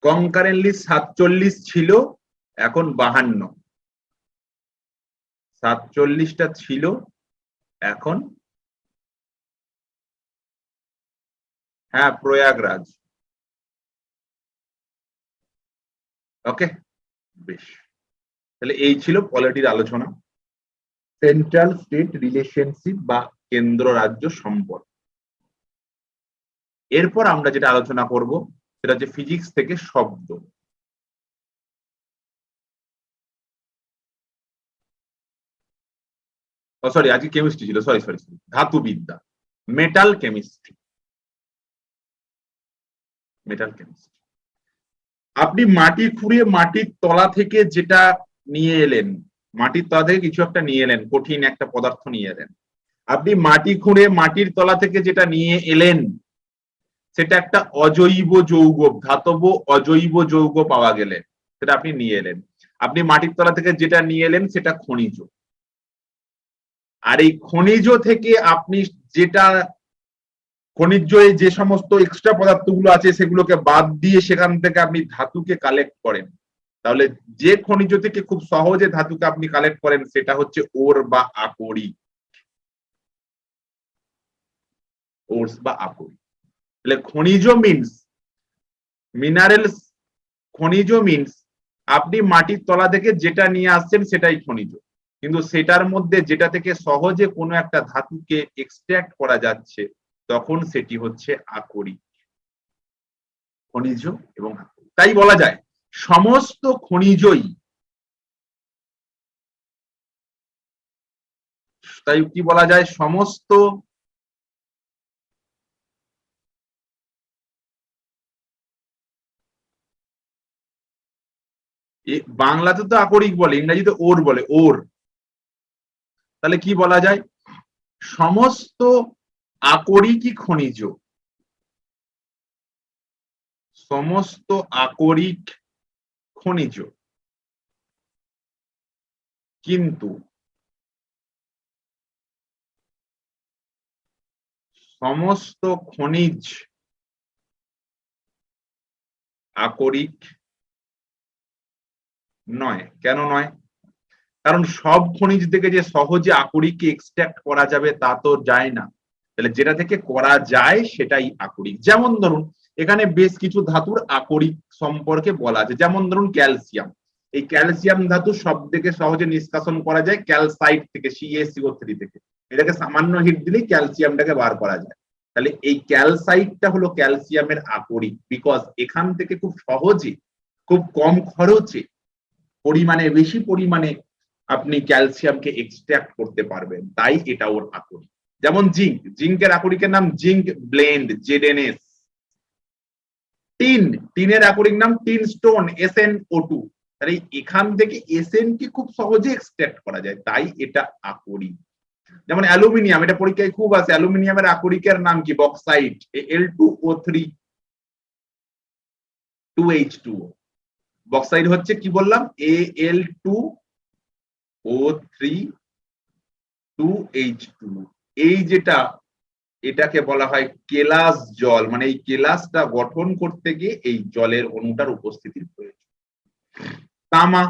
কনকারেন্টলি 47 ছিল, এখন 52। 47টা ছিল, এখন হ্যাঁ প্রয়াগরাজ। ওকে, বেশ, তাহলে এই ছিল পলিটির আলোচনা, সেন্ট্রাল স্টেট রিলেশনশিপ বা কেন্দ্র রাজ্য সম্পর্ক। এরপর আমরা যেটা আলোচনা করব সেটা হচ্ছে ফিজিক্স থেকে শব্দ। সরি, আজকে কেমিস্ট্রি ছিল, সরি সরি সরি, ধাতুবিদ্যা, মেটাল কেমিস্ট্রি। মেটাল কেমিস্ট্রি, আপনি মাটি খুঁড়িয়ে মাটির তলা থেকে যেটা নিয়ে এলেন, মাটির তলা থেকে কিছু একটা নিয়ে এলেন, কঠিন একটা পদার্থ নিয়ে এলেন, আপনি মাটি খুঁড়ে মাটির তলা থেকে যেটা নিয়ে এলেন সেটা একটা অজৈব যৌগ, ধাতব অজৈব যৌগ পাওয়া গেলে সেটা আপনি নিয়ে এলেন। আপনি মাটির তলা থেকে যেটা নিয়ে এলেন সেটা খনিজ। আর এই খনিজ থেকে আপনি যেটা খনিজ যে সমস্ত এক্সট্রা পদার্থগুলো আছে সেগুলোকে বাদ দিয়ে সেখান থেকে আপনি ধাতুকে কালেক্ট করেন, তাহলে যে খনিজ থেকে খুব সহজে ধাতুকে আপনি কালেক্ট করেন সেটা হচ্ছে ওর বা আকরিক। ওরস বা আকরিক, তাহলে খনিজ মিনস মিনারেলস। খনিজ মিনস আপনি মাটির তলা থেকে যেটা নিয়ে আসছেন সেটাই খনিজ, কিন্তু সেটার মধ্যে যেটা থেকে সহজে কোনো একটা ধাতুকে এক্সট্রাক্ট করা যাচ্ছে তখন সেটি হচ্ছে আকরিক। খনিজ এবং আকরিক, তাই বলা যায় সমস্ত খনিজই, তাই কি বলা যায় সমস্ত বাংলাতে তো আকরিক বলে, ইংরেজিতে ওর বলে, ওর। তাহলে কি বলা যায় সমস্ত আকরিকই খনিজ, সমস্ত আকরিক খনিজ, কিন্তু সমস্ত খনিজ আকরিক নয়। কেন নয়? কারণ সব খনিজ থেকে যে সহজে আকরিককে এক্সট্রাক্ট করা যাবে তা তো যায় না, তাহলে যেটা থেকে করা যায় সেটাই আকরিক। যেমন ধরুন এখানে বেশ কিছু ধাতুর আকরিক সম্পর্কে বলা আছে, যেমন ধরুন ক্যালসিয়াম। এই ক্যালসিয়াম ধাতু সব থেকে সহজে নিষ্কাশন করা যায় ক্যালসাইট থেকে, CaCO3 থেকে। এটাকে সামান্য হিট দিলেই ক্যালসিয়ামটাকে বার করা যায়। তাহলে এই ক্যালসাইটটা হলো ক্যালসিয়ামের আকরিক, বিকজ এখান থেকে খুব সহজে, খুব কম খরচে, পরিমাণে বেশি পরিমাণে আপনি ক্যালসিয়ামকে এক্সট্রাক্ট করতে পারবেন, তাই এটা ওর আকরিক। যেমন জিঙ্ক, জিঙ্কের আকরিকের নাম জিঙ্ক ব্লেন্ড, ZnS। টিন, টিনের আকরিক নাম টিন স্টোন, SnO2। তাহলে এখান থেকে Sn কে খুব সহজে এক্সট্রাক্ট করা যায়, তাই এটা আকরিক। যেমন অ্যালুমিনিয়াম, এটা পরীক্ষায় খুব আসে, অ্যালুমিনিয়ামের আকরিকের নাম কি? Bauxite, Al2O3 2H2O। বক্সাইট হচ্ছে কি বললাম? Al2O3 2H2। এই যেটা, এটাকে বলা হয় কেলাস জল, মানে এই কেলাসটা গঠন করতে গিয়ে এই জলের অণুটার উপস্থিতির প্রয়োজন। তামা,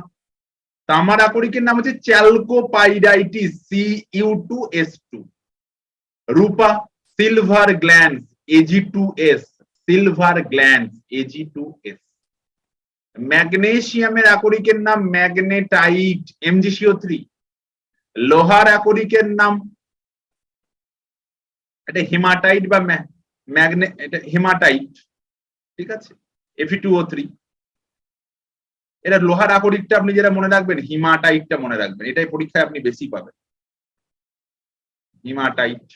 তামার আকরিকের নাম হচ্ছে চ্যালকোপাইডাইটিস, Cu2S2। রূপা, silver glance, Ag2S, silver glance, Ag2S। ম্যাগনেসিয়ামের আকরিকের নাম ম্যাগনেটাইট, MgCO3। লোহার আকরিকের নাম, এটা হেমাটাইট বা এটা হেমাটাইট, ঠিক আছে, Fe2O3। এটা লোহার আকরিকটা আপনি যেটা মনে রাখবেন, হিমাটাইটটা মনে রাখবেন, এটাই পরীক্ষায় আপনি বেশি পাবেন, হিমাটাইট।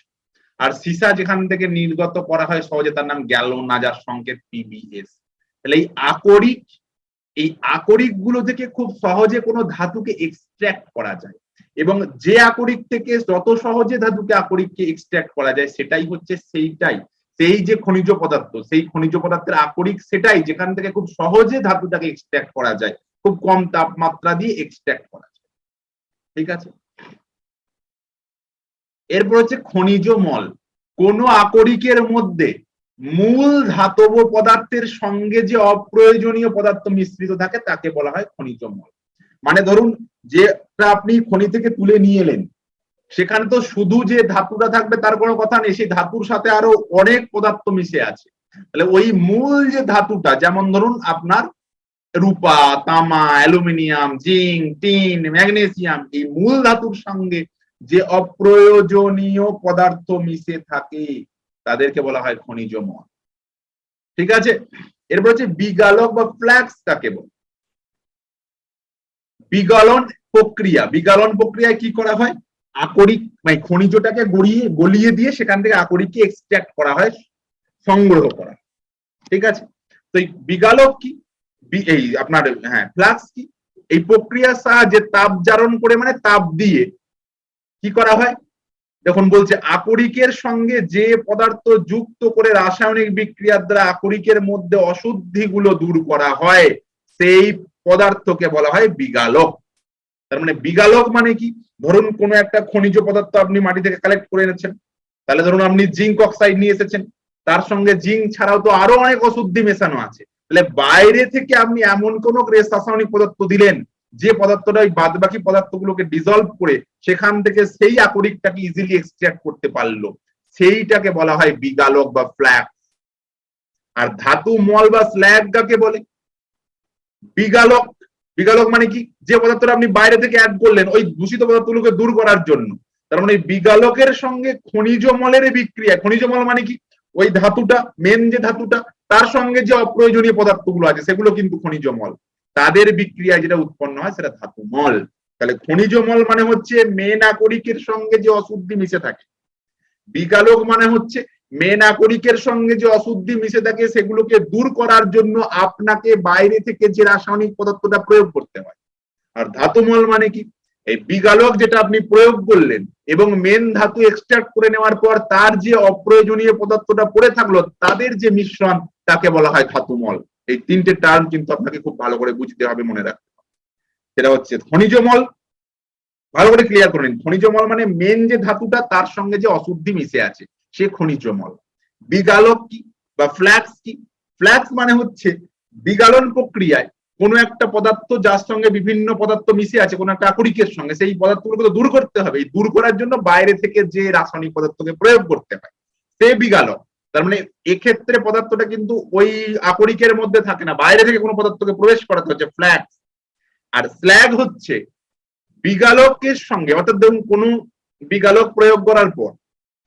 আর সীসা যেখান থেকে নির্গত করা হয় সহজে তার নাম গ্যালোনাজার সংকেত পিবিএস। তাহলে এই আকরিক গুলো থেকে খুব সহজে কোনো ধাতুকে এক্সট্রাক্ট করা যায়, এবং যে আকরিক থেকে যত সহজে ধাতুকে আকরিককে এক্সট্রাক্ট করা যায় সেটাই হচ্ছে সেই যে খনিজ পদার্থ, সেই খনিজ পদার্থের আকরিক সেটাই যেখান থেকে খুব সহজে ধাতুটাকে এক্সট্রাক্ট করা যায়, খুব কম তাপমাত্রা দিয়ে এক্সট্রাক্ট করা যায়। ঠিক আছে, এরপর হচ্ছে খনিজ মল। কোন আকরিকের মধ্যে মূল ধাতব পদার্থের সঙ্গে যে অপ্রয়োজনীয় পদার্থ মিশ্রিত থাকে তাকে বলা হয় খনিজ মল। মানে ধরুন যেটা আপনি খনি থেকে তুলে নিয়ে এলেন, সেখানে তো শুধু যে ধাতুটা থাকবে তার কোনো কথা নেই, সেই ধাতুর সাথে আরো অনেক পদার্থ মিশে আছে। তাহলে ওই মূল যে ধাতুটা, যেমন ধরুন আপনার রূপা, তামা, অ্যালুমিনিয়াম, জিঙ্ক, টিন, ম্যাগনেসিয়াম, এই মূল ধাতুর সঙ্গে যে অপ্রয়োজনীয় পদার্থ মিশে থাকে তাদেরকে বলা হয় খনিজ মল। ঠিক আছে, এরপর হচ্ছে বিগালক বা ফ্ল্যাক্স কাকে বলে? বিগলন প্রক্রিয়ায় কি করা হয়? আকরিক মানে খনিজটাকে গলিয়ে দিয়ে সেখান থেকে আকরিককে এক্সট্রাক্ট করা হয়, সংগ্রহ করা। ঠিক আছে, তো এই বিগালক কি, এই আপনার ফ্লাক্স কি? এই প্রক্রিয়ার সাহায্যে তাপ জারণ করে, মানে তাপ দিয়ে কি করা হয়? যখন বলছে আকরিকের সঙ্গে যে পদার্থ যুক্ত করে রাসায়নিক বিক্রিয়ার দ্বারা আকরিকের মধ্যে অশুদ্ধিগুলো দূর করা হয়, সেই পদার্থকে বলা হয় বিগালক। তার মানে বিগালক মানে কি? ধরুন কোন একটা খনিজ পদার্থ আপনি মাটি থেকে কালেক্ট করে এনেছেন, তাহলে ধরুন আপনি জিঙ্ক অক্সাইড নিয়ে এসেছেন, তার সঙ্গে জিঙ্ক ছাড়াও তো আরো অনেক অশুদ্ধি মেশানো আছে, তাহলে বাইরে থেকে আপনি এমন কোন রাসায়নিক পদার্থ দিলেন যে পদার্থটা ওই বাদ বাকি পদার্থগুলোকে ডিজলভ করে সেখান থেকে সেই আকরিকটাকে ইজিলি এক্সট্রাক্ট করতে পারলো, সেইটাকে বলা হয় বিগালক বা ফ্ল্যাক্স। আর ধাতু মল বা স্ল্যাগ কাকে বলে? বিগালক মানে কি? যে পদার্থটা আপনি বাইরে থেকে অ্যাড করলেন ওই দূষিত পদার্থগুলোকে দূর করার জন্য। তার মানে বিগালকের সঙ্গে খনিজ মলের বিক্রিয়া, খনিজ মল মানে কি? ওই ধাতুটা, মেন যে ধাতুটা, তার সঙ্গে যে অপ্রয়োজনীয় পদার্থগুলো আছে সেগুলো কিন্তু খনিজ মল, তাদের বিক্রিয়া যেটা উৎপন্ন হয় সেটা ধাতু মল। তাহলে খনিজ মল মানে হচ্ছে মেন আকরিকের সঙ্গে যে অশুদ্ধি মিশে থাকে, বিগালক মানে হচ্ছে মেন আকরিকের সঙ্গে যে অশুদ্ধি মিশে থাকে সেগুলোকে দূর করার জন্য আপনাকে বাইরে থেকে যে রাসায়নিক পদার্থটা প্রয়োগ করতে হয়। আর ধাতুমল মানে কি? এই বিগালক যেটা আপনি প্রয়োগ করলেন এবং মেন ধাতু এক্সট্রাক্ট করে নেওয়ার পর তার যে অপ্রয়োজনীয় পদার্থটা পড়ে থাকলো তাদের যে মিশ্রণ তাকে বলা হয় ধাতুমল। এই তিনটে টার্ম কিন্তু আপনাকে খুব ভালো করে বুঝতে হবে, মনে রাখতে হবে। সেটা হচ্ছে খনিজ মল, ভালো করে ক্লিয়ার করে নিন। খনিজ মল মানে মেন যে ধাতুটা তার সঙ্গে যে অশুদ্ধি মিশে আছে সে খনিজ মল। বিগালক কি বা ফ্ল্যাক্স কি? ফ্ল্যাক্স মানে হচ্ছে বিগালন প্রক্রিয়ায় কোনো একটা পদার্থ যার সঙ্গে বিভিন্ন পদার্থ মিশে আছে কোনো একটা আকরিকের সঙ্গে, সেই পদার্থগুলোকে তো দূর করতে হবে, এই দূর করার জন্য বাইরে থেকে যে রাসায়নিক পদার্থকে প্রয়োগ করতে হয় সে বিগালক। তার মানে এক্ষেত্রে পদার্থটা কিন্তু ওই আকরিকের মধ্যে থাকে না, বাইরে থেকে কোনো পদার্থকে প্রবেশ করাতে হচ্ছে, ফ্ল্যাক্স। আর স্ল্যাগ হচ্ছে বিগালকের সঙ্গে, অর্থাৎ ধরুন কোন বিগালক প্রয়োগ করার পর,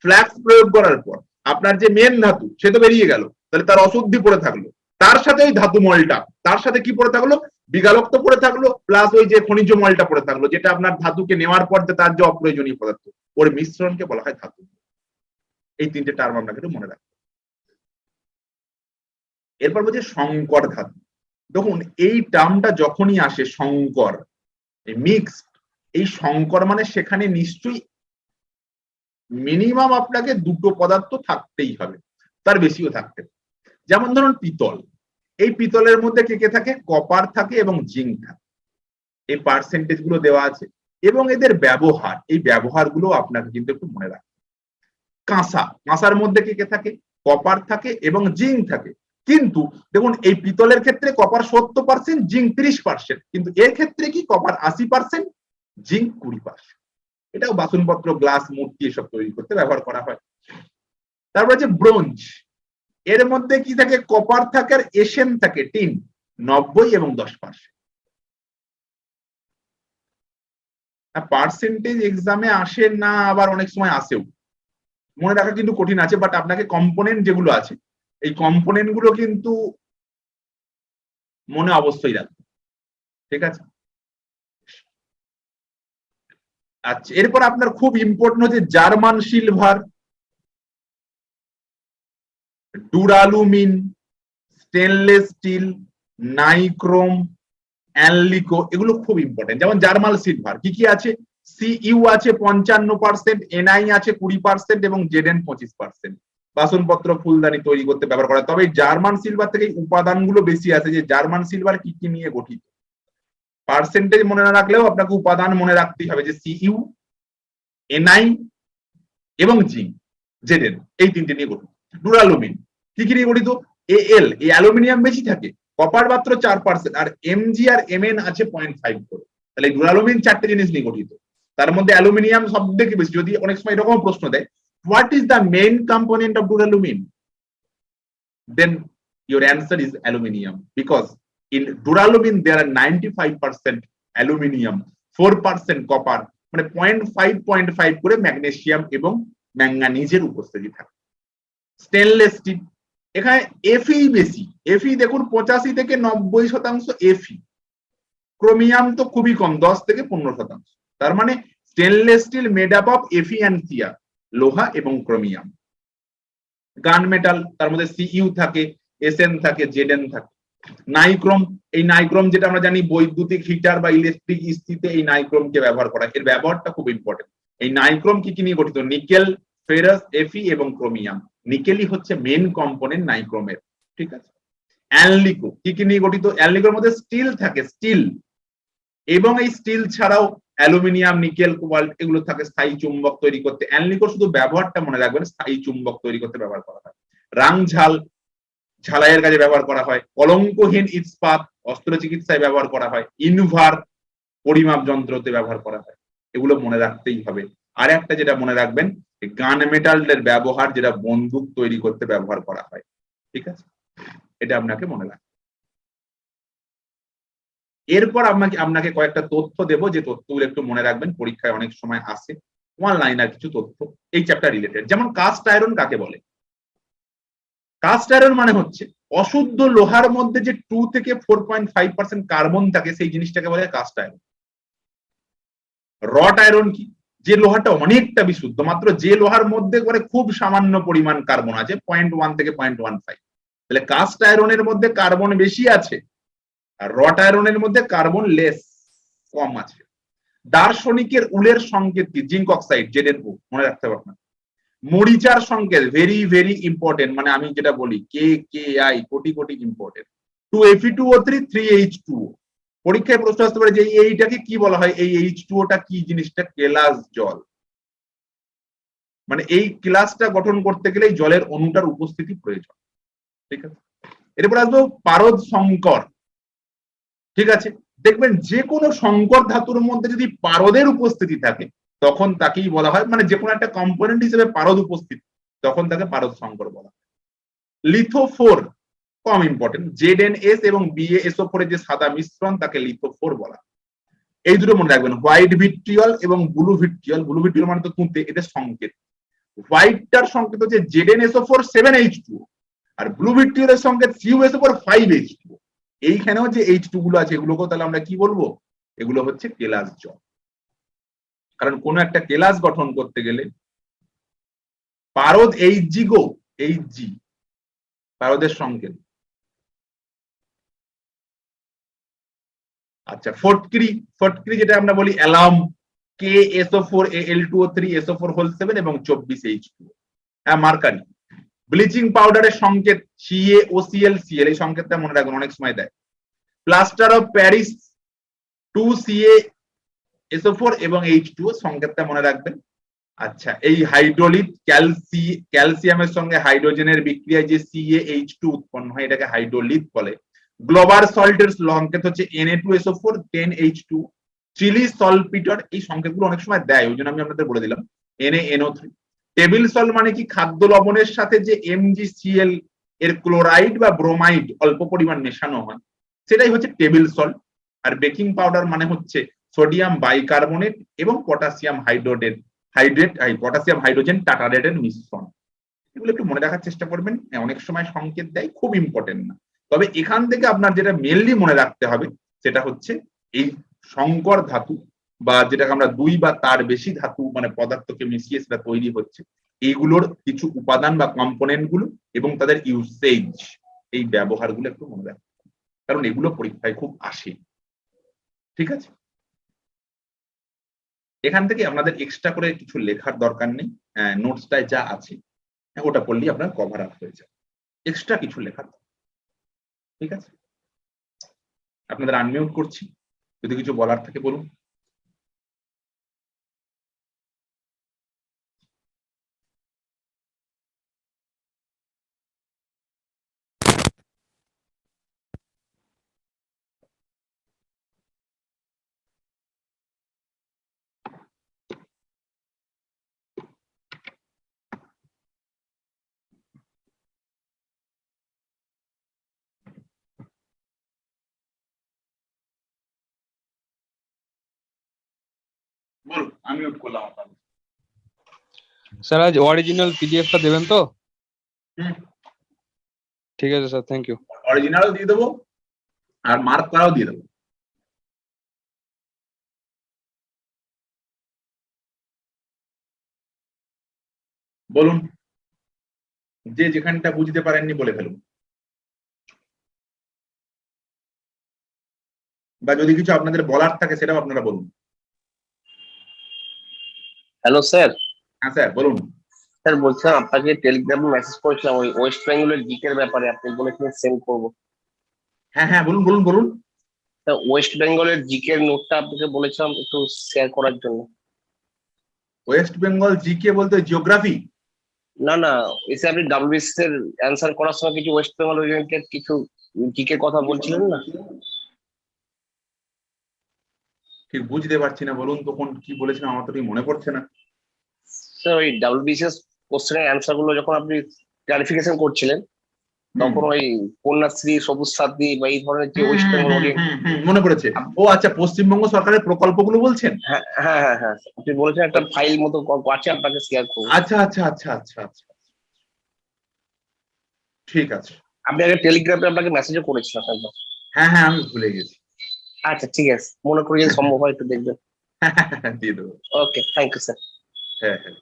ফ্ল্যাক্স প্রয়োগ করার পর আপনার যে মেন ধাতু সে তো বেরিয়ে গেল, তাহলে তার অশুদ্ধি পড়ে থাকলো, তার সাথে ওই ধাতু মলটা, তার সাথে কি পড়ে থাকলো? বিগালক তো পড়ে থাকলো, প্লাস ওই যে খনিজ মলটা পড়ে থাকলো, যেটা আপনার ধাতুকে নেওয়ার পর তার যে অপ্রয়োজনীয় পদার্থ, ওর মিশ্রণকে বলা হয় ধাতু। এই তিনটে টার্ম আপনাকে একটু মনে রাখতে। এরপর বলছে সংকর ধাতু। দেখুন এই টার্মটা যখনই আসে সংকর, মিক্সড, এই সংকর মানে সেখানে নিশ্চয়ই মিনিমাম আপনাকে দুটো পদার্থ থাকতেই হবে, তার বেশিও থাকতে। যেমন ধরুন পিতল, এই পিতলের মধ্যে কে কে থাকে? কপার থাকে এবং জিঙ্ক থাকে, এই পার্সেন্টেজ গুলো দেওয়া আছে এবং এদের ব্যবহার, এই ব্যবহার গুলো আপনাকে কিন্তু একটু মনে রাখতে। কাঁসার মধ্যে কে কে থাকে? কপার থাকে এবং জিঙ্ক থাকে, কিন্তু দেখুন এই পিতলের ক্ষেত্রে কপার 70%, জিঙ্ক 30%, কিন্তু এর ক্ষেত্রে কি কপার 80%, জিঙ্ক 20%। এটাও বাসনপত্র, গ্লাস, মূর্তি এসব তৈরি করতে ব্যবহার করা হয়। তারপর আছে ব্রোঞ্জ, এর মধ্যে কি থাকে? কপার থাকে আর এসেন থাকে, টিন 90 এবং 10%। পার্সেন্টেজ এক্সামে আসে না, আবার অনেক সময় আসেও, মনে রাখা কিন্তু কঠিন আছে, বাট আপনাকে কম্পোনেন্ট যেগুলো আছে এই কম্পোনেন্ট গুলো কিন্তু মনে অবশ্যই রাখবে। ঠিক আছে। আচ্ছা, এরপর আপনার খুব ইম্পর্টেন্ট হচ্ছে German silver, duralumin, stainless steel, nichrome, অ্যানলিকো, এগুলো খুব ইম্পর্টেন্ট। যেমন জার্মান সিলভার কি কি আছে, সিইউ আছে 55%, এনআই আছে 20% এবং জেডএন 25%। বাসনপত্র ফুলদানি তৈরি করতে ব্যবহার করা। তবে জার্মান সিলভার থেকে উপাদানগুলো বেশি আছে, যে জার্মান সিলভার কি কি নিয়ে গঠিত। পার্সেন্টেজ মনে না রাখলেও আপনাকে উপাদান মনে রাখতেই হবে, যে সিইউ, এনআই এবং জিঙ্ক, জেডএন, এই তিনটে নিয়ে গঠিত। ডুরালুমিন কি কি নিয়ে গঠিত, এএল, এই অ্যালুমিনিয়াম বেশি থাকে, কপার মাত্র 4%, আর এমজি আর এমএন আছে 0.5 করে। তাহলে ডুরালুমিন চারটে জিনিস নিয়ে গঠিত। তার মধ্যে অ্যালুমিনিয়াম সব থেকে বেশি। যদি অনেক সময় এরকম প্রশ্ন দেয়, what is the main component of duralumin, then your answer is aluminium, because in duralumin there are 95% aluminium, 4% copper, মানে 0.5 করে ম্যাগনেসিয়াম এবং ম্যাঙ্গানিজের উপস্থিতি থাকে। স্টেনলেস স্টিল, এখানে এফই বেশি, এফই দেখুন 85 থেকে 90% এফই। ক্রোমিয়াম তো খুবই কম, 10 থেকে 15%। তার মানে stainless steel made up of এফি অ্যান্ড সিয়া, লোহা এবং ক্রোমিয়াম। গান মেটাল, তার মধ্যে সিইউ থাকে, এসএন থাকে, জেডএন থাকে। নাইক্রোম, এই নাইক্রোম যেটা আমরা জানি বৈদ্যুতিক হিটার বা ইলেকট্রিক ইস্ত্রিতে এই নাইক্রোমকে ব্যবহার করা, এর ব্যবহারটা খুব ইম্পর্টেন্ট। এই নাইক্রোম কি কি নিয়ে গঠিত, নিকেল, ফেরাস, এফি এবং ক্রোমিয়াম। নিকেলই হচ্ছে মেন কম্পোনেন্ট নাইক্রোমের। ঠিক আছে। অ্যানলিকো কি কি নিয়ে গঠিত, অ্যানলিকোর মধ্যে স্টিল থাকে, স্টিল, এবং এই স্টিল ছাড়াও অ্যালুমিনিয়াম, নিকেল, কোবাল্ট এগুলো থাকে স্থায়ী চুম্বক তৈরি করতে। অ্যানলিকোর শুধু ব্যবহারটা মনে রাখবেন, স্থায়ী চুম্বক তৈরি করতে ব্যবহার করা হয়। রাংঝাল, ঝালাইয়ের কাজে ব্যবহার করা হয়। কলঙ্কহীন ইস্পাত, অস্ত্র চিকিৎসায় ব্যবহার করা হয়। ইনভার, পরিমাপ যন্ত্রতে ব্যবহার করা হয়। এগুলো মনে রাখতেই হবে। আর একটা যেটা মনে রাখবেন, গান মেটালের ব্যবহার, যেটা বন্দুক তৈরি করতে ব্যবহার করা হয়। ঠিক আছে, এটা আপনাকে মনে রাখবেন। এরপর আপনাকে কয়েকটা তথ্য দেব, যে তথ্যগুলো একটু মনে রাখবেন, পরীক্ষায় অনেক সময় আসে। ওয়ান লাইনার কিছু তথ্য এই চ্যাপ্টার রিলেটেড। যেমন কাস্ট আয়রন কাকে বলে, কাস্ট আয়রন মানে হচ্ছে অশুদ্ধ লোহার মধ্যে যে 2 থেকে 4.5% কার্বন থাকে, সেই জিনিসটাকে বলে কাস্ট আয়রন। রট আয়রন কি, যে লোহাটা অনেকটা বিশুদ্ধ, মাত্র যে লোহার মধ্যে করে খুব সামান্য পরিমাণ কার্বন আছে, 0.1 থেকে 0.15। তাহলে কাস্ট আয়রনের মধ্যে কার্বন বেশি আছে, আর রট আয়রনের মধ্যে কার্বন লেস, কম আছে। দার্শনিকের উলের সংকেত কি, জিঙ্ক অক্সাইড, জেডএনও, মনে রাখতে হবে আপনার। মরিচার সংকেত, ভেরি ভেরি ইম্পর্টেন্ট, মানে আমি যেটা বলি কে কে I, crore crore important. 2Fe2O3 3H2O। পরীক্ষায় প্রশ্ন আসতে পারে যে এইটাকে কি বলা হয়, এই H2O-টা কি জিনিসটা, কেলাস জল। মানে এই ক্লাসটা গঠন করতে গেলে এই জলের অণুটার উপস্থিতি প্রয়োজন। ঠিক আছে। এরপর আসবো পারদ সংকর। ঠিক আছে, দেখবেন যে কোনো সংকর ধাতুর মধ্যে যদি পারদের উপস্থিতি থাকে, তখন তাকেই বলা হয়, মানে যে কোনো একটা কম্পোনেন্ট হিসেবে পারদ উপস্থিত, তখন তাকে পারদ সংকর বলা হয়। লিথোফোর কম ইম্পর্টেন্ট, জেডএনএস এবং BaSO4 এর যে সাদা মিশ্রণ, তাকে লিথোফোর বলা। এই দুটো মনে রাখবেন, হোয়াইট ভিট্রিয়ল এবং ব্লু ভিট্রিয়ল। ব্লু ভিট্রিয়ল মানে তো তুঁতে, এদের সংকেত। হোয়াইটটার সংকেত হচ্ছে ZnSO4 7H2O, আর ব্লু ভিট্রিয়লের সংকেত CuSO4 5H2O। এইখানেও যে H2 গুলো আছে, এগুলোকেও তাহলে আমরা কি বলবো, এগুলো হচ্ছে কেলাস জল। কারণ কোন একটা কেলাস গঠন করতে গেলে পারদ HG গো, HG পারদের সংকেত। আচ্ছা, ফটকিরি, ফটকিরি যেটা আমরা বলি alarm, KSO4 Al2O3 SO4 whole 7 এবং 24H2O। হ্যাঁ, মার্কারি। ব্লিচিং পাউডারের সংকেত CaOClCl, এই সংকেতটা মনে রাখবেন, অনেক সময় দেয়। প্লাস্টার অফ প্যারিস 2CaSO4 এবং H2O, সংকেতটা মনে রাখবেন। আচ্ছা, এই হাইড্রোলিথ, ক্যালসিয়ামের সঙ্গে হাইড্রোজেনের বিক্রিয়ায় যে CaH2 উৎপন্ন হয়, এটাকে হাইড্রোলিথ বলে। গ্লোবাল সল্টের সংকেত হচ্ছে Na2SO4 10H2। চিলি সলপিটার, এই সংকেতগুলো অনেক সময় দেয়, ওই জন্য আমি আপনাদের বলে দিলাম, NaNO3। টেবিল সল্ট মানে কি, খাদ্য লবণের সাথে যে MgCl এর ক্লোরাইড বা ব্রোমাইড অল্প পরিমাণ মেশানো হয়, সেটাই হচ্ছে টেবিল সল্ট। আর বেকিং পাউডার মানে হচ্ছে সোডিয়াম বাইকার্বনেট এবং পটাশিয়াম পটাশিয়াম হাইড্রোজেন টাটারেটের মিশ্রণ। এগুলো একটু মনে রাখার চেষ্টা করবেন, অনেক সময় সংকেত দেয়, খুব ইম্পর্টেন্ট না। তবে এখান থেকে আপনার যেটা মেনলি মনে রাখতে হবে, সেটা হচ্ছে এই সংকর ধাতু বা যেটাকে আমরা দুই বা তার বেশি ধাতু মানে পদার্থকে মিশিয়ে সেটা তৈরি হচ্ছে, এইগুলোর কিছু উপাদান বা কম্পোনেন্ট গুলো এবং তাদের ইউসেজ, এই ব্যবহারগুলো একটু মনে রাখবেন, কারণ এগুলো পরীক্ষায় খুব আসে। ঠিক আছে, এখান থেকে আপনাদের এক্সট্রা করে কিছু লেখার দরকার নেই, নোটসটায় যা আছে ওটা পড়লেই আপনার কভার আপ হয়ে যায়, এক্সট্রা কিছু লেখার। ঠিক আছে, আপনাদের আনমিউট করছি, যদি কিছু বলার থাকে বলুন। বলুন, আনমিউট করলাম আপনাদের। স্যার আজ অরিজিনাল পিডিএফটা দেবেন তো? হুম, ঠিক আছে স্যার, থ্যাংক ইউ। অরিজিনালও দিয়ে দেবো আর মার্ক করাও দিয়ে দেবো। বলুন, যে যেখানটা বুঝতে পারেননি বলে ফেলুন, বা যদি কিছু আপনাদের বলার থাকে সেটাও আপনারা বলুন। Hello sir. হ্যাঁ স্যার বলুন। স্যার বলছিলাম আপনাকে টেলিগ্রামে মেসেজ করেছিলাম ওই ওয়েস্ট বেঙ্গলের জিকের ব্যাপারে, আপনি বলেছিলেন সেন্ড করবো। হ্যাঁ হ্যাঁ বলুন বলুন বলুন। স্যার ওয়েস্ট বেঙ্গলের জিকের নোটটা আপনাকে বলেছিলাম একটু শেয়ার করার জন্য। ওয়েস্ট বেঙ্গল জিকে বলতে জিওগ্রাফি? না না, এসে আপনি ডাব্লিউবিসিএস এর অ্যান্সার করার সময় কিছু ওয়েস্ট বেঙ্গল ওরিয়েন্টেড কিছু জিকের কথা বলছিলেন না? ঠিক বুঝতে পারছি না, বলুন তো কোন কি বলেছিলাম, আমার তো ঠিক মনে পড়ছে না। স্যার ওই ডাব্লিউবিসিএস কোশ্চেনের অ্যান্সার গুলো যখন আপনি ক্লারিফিকেশন করছিলেন তখন ওই কন্যাশ্রী, সবুজ সাথী বা এই ধরনের যে ওয়েস্ট বেঙ্গল ওরিয়েন্টেড। মনে পড়েছে। ও আচ্ছা, পশ্চিমবঙ্গ সরকারের প্রকল্পগুলো বলছেন? হ্যাঁ হ্যাঁ হ্যাঁ হ্যাঁ, আপনি বলেছেন একটা ফাইল মতো আছে, আপনাকে শেয়ার করবো। আচ্ছা আচ্ছা আচ্ছা আচ্ছা আচ্ছা, ঠিক আছে। আপনি আগে টেলিগ্রামে আপনাকে মেসেজও করেছিলাম একবার। হ্যাঁ হ্যাঁ আমি ভুলে গেছি। আচ্ছা ঠিক আছে, মনে করি যদি সম্ভব হয় একটু দেখবেন। দিয়ে দেবো। ওকে, থ্যাংক ইউ স্যার। হ্যাঁ হ্যাঁ।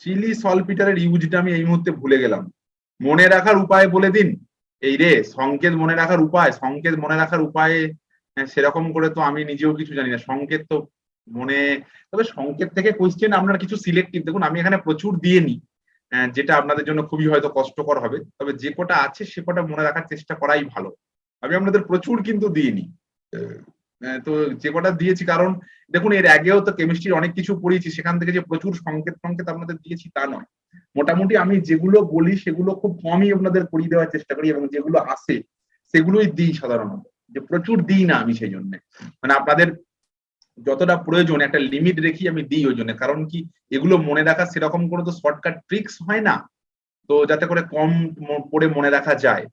চিলি সলপিটারের ইউজটা আমি এই মুহূর্তে ভুলে গেলাম, মনে রাখার উপায় বলে দিন। এই রে, সংকেত মনে রাখার উপায়, সংকেত মনে রাখার উপায় সেরকম করে তো আমি নিজেও কিছু জানি না। সংকেত তো মনে, তবে সংকেত থেকে কোশ্চেন আপনার কিছু সিলেক্টিভ, দেখুন আমি এখানে প্রচুর দিয়ে নি, যেটা আপনাদের জন্য খুবই হয়তো কষ্টকর হবে, তবে যে কটা আছে সে কটা মনে রাখার চেষ্টা করাই ভালো। আমি আপনাদের প্রচুর কিন্তু দিইনি, তো যে কটা দিয়েছি, কারণ দেখুন এর আগেও তো কেমিস্ট্রির অনেক কিছু পড়িয়েছি, সেখান থেকে যে প্রচুর সংকেত সংকেত আপনাদের দিয়েছি তা নয়। মোটামুটি আমি যেগুলো বলি সেগুলো খুব কমই আপনাদের করিয়ে দেওয়ার চেষ্টা করি, এবং যেগুলো আসে সেগুলোই দিই সাধারণত, যে প্রচুর দিই না আমি সেই জন্য। মানে আপনাদের যতটা প্রয়োজন একটা লিমিট রেখি আমি দিই ওই জন্য, কারণ কি এগুলো মনে রাখা সেরকম কোনো তো শর্টকাট ট্রিক্স হয় না, তো যাতে করে কম পড়ে মনে রাখা যায়।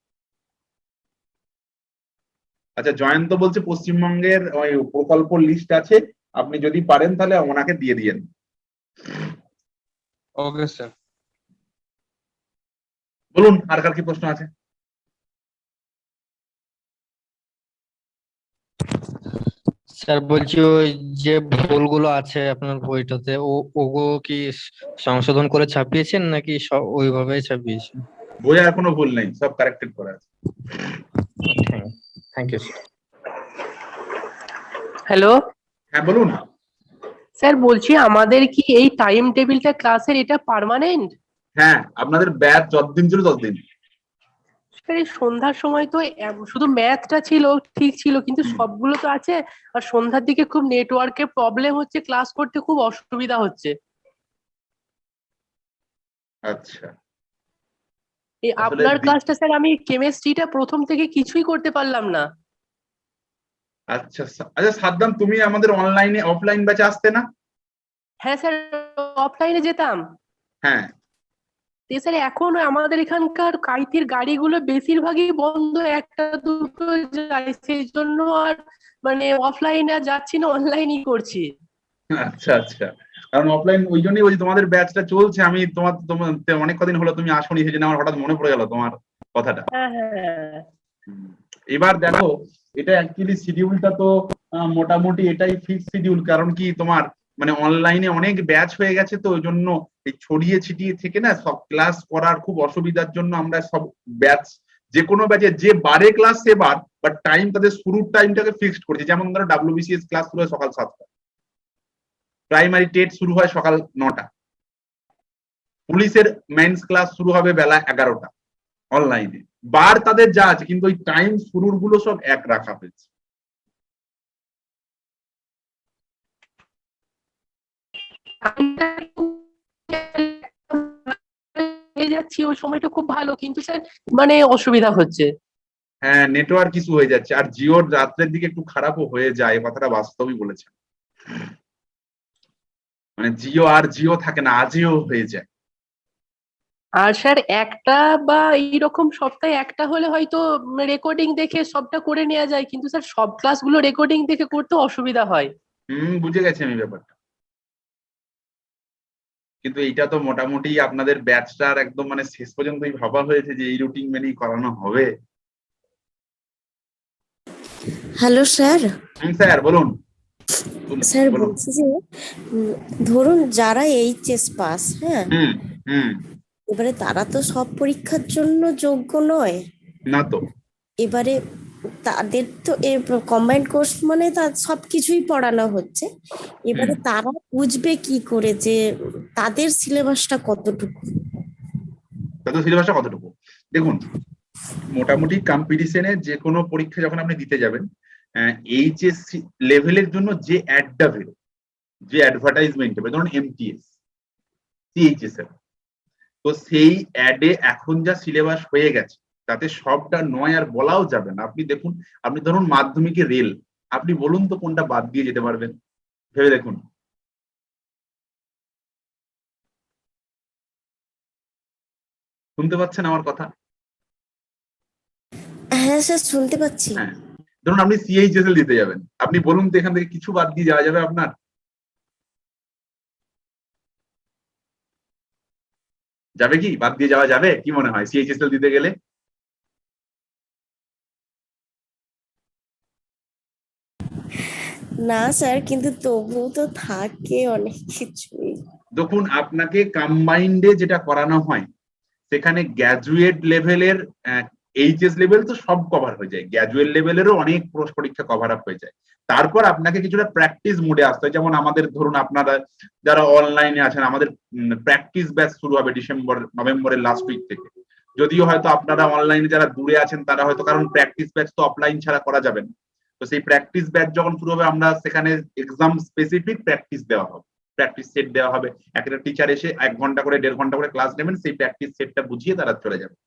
আচ্ছা, জয়ন্ত বলছে পশ্চিমবঙ্গের ওই প্রকল্প লিস্ট আছে, আপনি যদি পারেন তাহলে ওনাকে দিয়ে দিয়েন। Okay sir. বলুন, আর কার কি প্রশ্ন আছে? স্যার বলছি ওই যে ভুলগুলো আছে আপনার বইটাতে ওগুলো কি সংশোধন করে ছাপিয়েছেন নাকি সব ওইভাবেই ছাপিয়েছেন? বই আর কোনো ভুল নেই, সব কারেক্টেড করা আছে। Thank you sir. হ্যালো হ্যাঁ বলুন। স্যার, বলছি আমাদের কি এই টাইম টেবিলটা ক্লাসের এটা পার্মানেন্ট? হ্যাঁ, আপনাদের ব্যাচ যতদিন ছিল ততদিন। স্যার এই সন্ধ্যার সময় তো শুধু ম্যাথটা ছিল ঠিক ছিল, কিন্তু সবগুলো তো আছে, আর সন্ধ্যার দিকে খুব নেটওয়ার্কের প্রবলেম হচ্ছে, ক্লাস করতে খুব অসুবিধা হচ্ছে। আচ্ছা, এই আসলে আপনার ক্লাসটা স্যার আমি কেমিস্ট্রিটা প্রথম থেকে কিছুই করতে পারলাম না। আচ্ছা আচ্ছা, সাদ্দাম তুমি আমাদের অনলাইনে অফলাইন ব্যাচে আসতে না? হ্যাঁ স্যার, অফলাইনে যেতাম। হ্যাঁ স্যার এখন আমাদের এখানকার কাইতির গাড়িগুলো বেশিরভাগই বন্ধ, একটা দুটো যায়, সেই জন্য আর মানে অফলাইনে আর যাচ্ছি না, অনলাইনই করছি। আচ্ছা আচ্ছা, কারণ অফলাইন ওই জন্যই বলছি, তোমাদের ব্যাচটা চলছে, আমি তোমার অনেক কদিন হলো তুমি আসোনি, সেই জন্য আমার হঠাৎ মনে পড়ে গেল তোমার কথাটা। হ্যাঁ হ্যাঁ এবার দেখো, এটা অ্যাকচুয়ালি শিডিউলটা তো মোটামুটি এটাই ফিক্স শিডিউল, কারণ কি তোমার মানে অনলাইনে অনেক ব্যাচ হয়ে গেছে, তো ওই জন্য এই ছড়িয়ে ছিটিয়ে থেকে না সব ক্লাস করার খুব অসুবিধার জন্য আমরা সব ব্যাচ, যে কোনো ব্যাচে যে বারে class say bar, but time তাদের শুরুর টাইমটাকে ফিক্সড করছে। যেমন ধরো WBCS ক্লাস শুরু হয় সকাল 7টা, প্রাইমারি টেট শুরু হয় সকাল 9টা, পুলিশের মেন্স ক্লাস শুরু হবে বেলা 11টা অনলাইনে। বার তাদের যা আছে, কিন্তু ওই টাইম শুরুর গুলো সব এক রাখা হয়েছে। যাচ্ছি ওই সময়টা খুব ভালো, কিন্তু স্যার মানে অসুবিধা হচ্ছে। হ্যাঁ, নেটওয়ার্ক ইস্যু হয়ে যাচ্ছে, আর জিওর রাত্রের দিকে একটু খারাপও হয়ে যায়, কথাটা বাস্তবই বলেছেন। মানে জিও থাকে না, আজিও হয়ে যায়। আর স্যার একটা বা এইরকম সপ্তাহে একটা হলে হয়তো রেকর্ডিং দেখে সবটা করে নেওয়া যায়, কিন্তু স্যার সব ক্লাসগুলো রেকর্ডিং দেখে করতে অসুবিধা হয়। বুঝে গেছি আমি ব্যাপারটা। কিন্তু এইটা তো মোটামুটি আপনাদের ব্যাচটার একদম মানে শেষ পর্যন্তই ভাবা হয়েছে যে এই রুটিন মেনেই করানো হবে। Hello sir. স্যার বলুন। স্যার বলুন। বলছি যে ধরুন যারা এইচএস পাস, হ্যাঁ, হুম হুম এবারে তারা তো সব পরীক্ষার জন্য যোগ্য নয়। না তো। এবারে তাদের তো কম্বাইন্ড কোর্স মানে তার সবকিছুই পড়ানো হচ্ছে। এবারে তারা বুঝবে কি করে যে তাদের সিলেবাসটা কতটুকু? তাদের সিলেবাসটা কতটুকু? দেখুন, মোটামুটি কম্পিটিশনে যে কোনো পরীক্ষা যখন আপনি দিতে যাবেন, এইচএসসি লেভেলের জন্য যে অ্যাডটা বেরো, যে অ্যাডভার্টাইজমেন্ট হবে, ধরুন MTS CHS এর, তো সেই অ্যাডে এখন যা সিলেবাস হয়ে গেছে তাতে সবটা নয় আর বলাও যাবে না। আপনি দেখুন, আপনি ধরুন মাধ্যমিকে রেল, আপনি বলুন তো কোনটা বাদ দিয়ে যেতে পারবেন, ভেবে দেখুন। শুনতে পাচ্ছেন আমার কথা? হ্যাঁ স্যার, শুনতে পাচ্ছি। হ্যাঁ, ধরুন আপনি CHSL দিতে যাবেন, আপনি বলুন তো এখান থেকে কিছু বাদ দিয়ে যাওয়া যাবে আপনার? যাবে কি? বাদ দিয়ে যাওয়া যাবে কি মনে হয় CHSL দিতে গেলে? না স্যার, কিন্তু তবুও তো থাকে অনেক কিছুই। দেখুন, আপনাকে কম্বাইন্ডে যেটা করানো হয় সেখানে গ্র্যাজুয়েট লেভেলের, এইচএস লেভেল তো সব কভার হয়ে যায়, গ্র্যাজুয়েট লেভেলেরও অনেক পরীক্ষা কভার আপ হয়ে যায়। তারপর আপনাকে কিছুটা প্র্যাকটিস মুডে আসতে হয়। যেমন আমাদের ধরুন আপনারা যারা অনলাইনে আছেন, আমাদের প্র্যাকটিস ব্যাচ শুরু হবে নভেম্বরের লাস্ট উইক থেকে। যদিও হয়তো আপনারা অনলাইনে যারা দূরে আছেন তারা হয়তো, কারণ প্র্যাকটিস ব্যাচ তো অফলাইন ছাড়া করা যাবে না, তো সেই প্র্যাকটিস ব্যাচ যখন শুরু হবে আমরা সেখানে এক্সাম স্পেসিফিক প্র্যাকটিস দেওয়া হবে, প্র্যাকটিস সেট দেওয়া হবে। একটা টিচার এসে 1 ঘন্টা করে 1.5 ঘন্টা করে ক্লাস নেবেন, সেই প্র্যাকটিস সেটটা বুঝিয়ে তারা চলে যাবে।